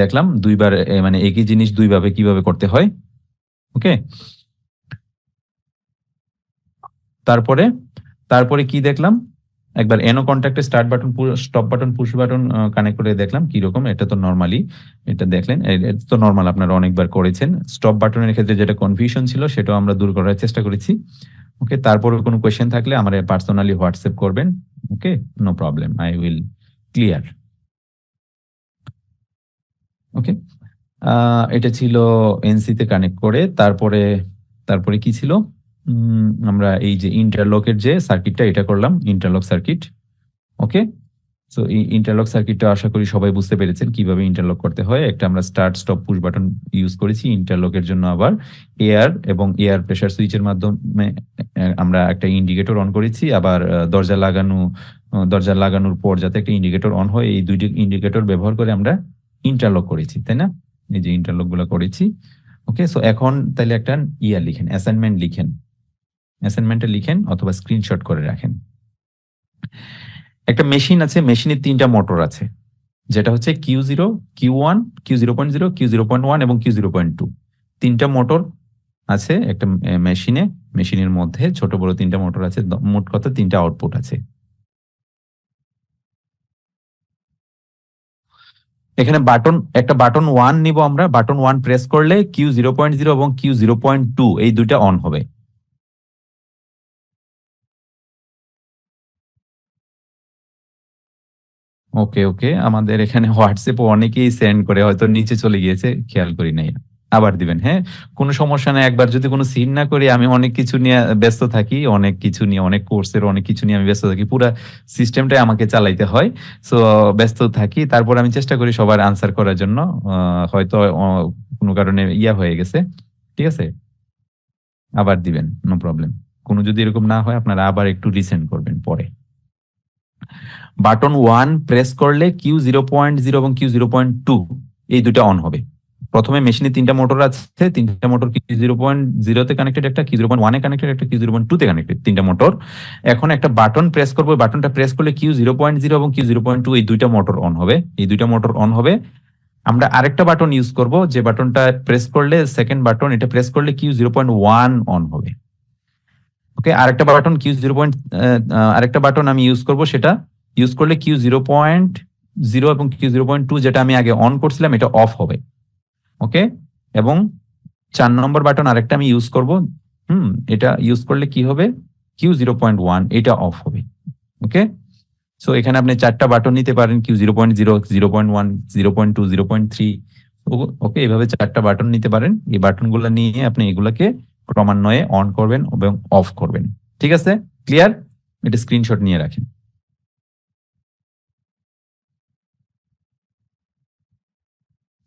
S1: দেখলাম দুইবার, মানে একই জিনিস দুইভাবে কিভাবে করতে হয়। ওকে, তারপরে তারপরে কি দেখলাম, একবার এনো কন্ট্যাক্টে start button, stop button, push button connect করে দেখলাম কি রকম। এটা তো নরমালি, এটা দেখলেন, এটা তো নরমাল, আপনারা অনেকবার করেছেন। স্টপ বাটনের ক্ষেত্রে যেটা কনফিউশন ছিল সেটাও আমরা দূর করার চেষ্টা করেছি। ওকে, তারপরে কোনো কোয়েশ্চেন থাকলে আমার পার্সোনালি হোয়াটসঅ্যাপ করবেন। Okay, no problem, I will clear. Okay, এটা ছিল এনসি তে কানেক্ট করে। তারপরে তারপরে কি ছিল, আমরা এই যে ইন্টারলকের যে সার্কিটটা, এটা করলাম ইন্টারলক সার্কিট। ওকে, সো এই ইন্টারলক সার্কিটটা আশা করি সবাই বুঝতে পেরেছেন কিভাবে ইন্টারলক করতে হয়। একটা আমরা start stop push button use করেছি ইন্টারলকের জন্য, আবার এয়ার এবং এয়ার প্রেসার সুইচের মাধ্যমে আমরা একটা ইন্ডিকেটর অন করেছি, আবার দরজা লাগানোর পর যাতে একটা ইন্ডিকেটর অন হয়, এই দুইটি ইন্ডিকেটর ব্যবহার করে আমরা ইন্টারলক করেছি, তাই না? এই যে ইন্টারলক গুলো করেছি। ওকে, সো এখন তাহলে একটা ইয়া লিখেন, অ্যাসাইনমেন্ট লিখেন, অ্যাসাইনমেন্টটা লিখেন অথবা স্ক্রিনশট করে রাখেন। একটা মেশিন আছে, মেশিনের তিনটা মোটর আছে, যেটা হচ্ছে Q0, Q1, Q0.0, Q0.1 এবং Q0.2, তিনটা মোটর আছে একটা মেশিনে। মেশিনের মধ্যে ছোট বড় তিনটা মোটর আছে, মোট কথা তিনটা আউটপুট আছে। এখানে একটা বাটন 1 নিব আমরা, বাটন 1 প্রেস করলে Q0.0 এবং Q0.2 এই দুইটা অন হবে। ওকে ওকে, আমাদের এখানে হোয়াটসঅ্যাপে অনেকেই সেন্ড করে, হয়তো নিচে চলে গিয়েছে, খেয়াল করি নাই। আবার দিবেন, হ্যাঁ, কোনো সমস্যা নাই। একবার যদি কোনো সিন না করি, আমি অনেক কিছু নিয়ে ব্যস্ত থাকি, অনেক কিছু নিয়ে, অনেক কোর্সের অনেক কিছু নিয়ে আমি ব্যস্ত থাকি, পুরা সিস্টেমটাই আমাকে চালাইতে হয়। সো ব্যস্ত থাকি, তারপর আমি চেষ্টা করি সবার আনসার করার জন্য। হয়তো কোনো কারণে ইয়া হয়ে গেছে, ঠিক আছে, আবার দিবেন, নো প্রবলেম। কোনো যদি এরকম না হয়, আপনারা আবার একটু রিসেন্ড করবেন পরে। বাটন 1 প্রেস করলে Q0.0 এবং Q0.2 এই দুটো অন হবে। প্রথমে মেশিনে 3টা মোটর আছে, 3টা মোটর Q0.0 তে কানেক্টেড, একটা Q0.1 এ কানেক্টেড, একটা Q0.2 তে কানেক্টেড, 3টা মোটর। এখন একটা বাটন প্রেস করবো, বাটনটা প্রেস করলে Q0.0 এবং Q0.2 এই দুইটা মোটর অন হবে, এই দুইটা মোটর অন হবে। আমরা আরেকটা বাটন ইউজ করব, যে বাটনটা প্রেস করলে, সেকেন্ড বাটন, এটা প্রেস করলে Q0.1 অন হবে। ওকে, আরেকটা বাটন আরেকটা বাটন আমি ইউজ করব, সেটা ইউজ করলে Q0.0 এবং Q0.2 যেটা আমি আগে অন করছিলাম এটা অফ হবে। ওকে, এবং 4 নম্বর বাটন আরেকটা আমি ইউজ করব, এটা ইউজ করলে কি হবে, Q0.1 এটা অফ হবে। ওকে, সো এখানে আপনি 4টা বাটন নিতে পারেন, Q0.0, 0.1, 0.2, 0.3। ওকে, এভাবে 4টা বাটন নিতে পারেন। এই বাটনগুলো নিয়ে আপনি এগুলাকে ক্রমান্বয়ে অন করবেন এবং অফ করবেন। ঠিক আছে, ক্লিয়ার? এটা স্ক্রিনশট নিয়ে রাখেন।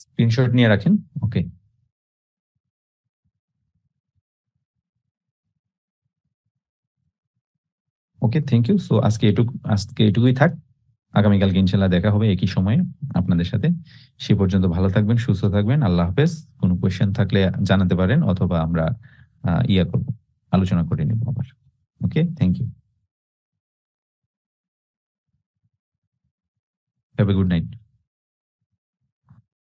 S1: স্ক্রিনশট নিয়ে রাখেন। ওকে ওকে, থ্যাংক ইউ। সো আজকে এটুকুই থাক। আগামীকালকে ইনশাল্লাহ দেখা হবে একই সময়ে আপনাদের সাথে। সে পর্যন্ত ভালো থাকবেন, সুস্থ থাকবেন। আল্লাহ হাফেজ। কোনো কোয়েশ্চেন থাকলে জানাতে পারেন, অথবা আমরা ইয়া করব, আলোচনা করে নেব আবার। Okay, thank you. Have a good night.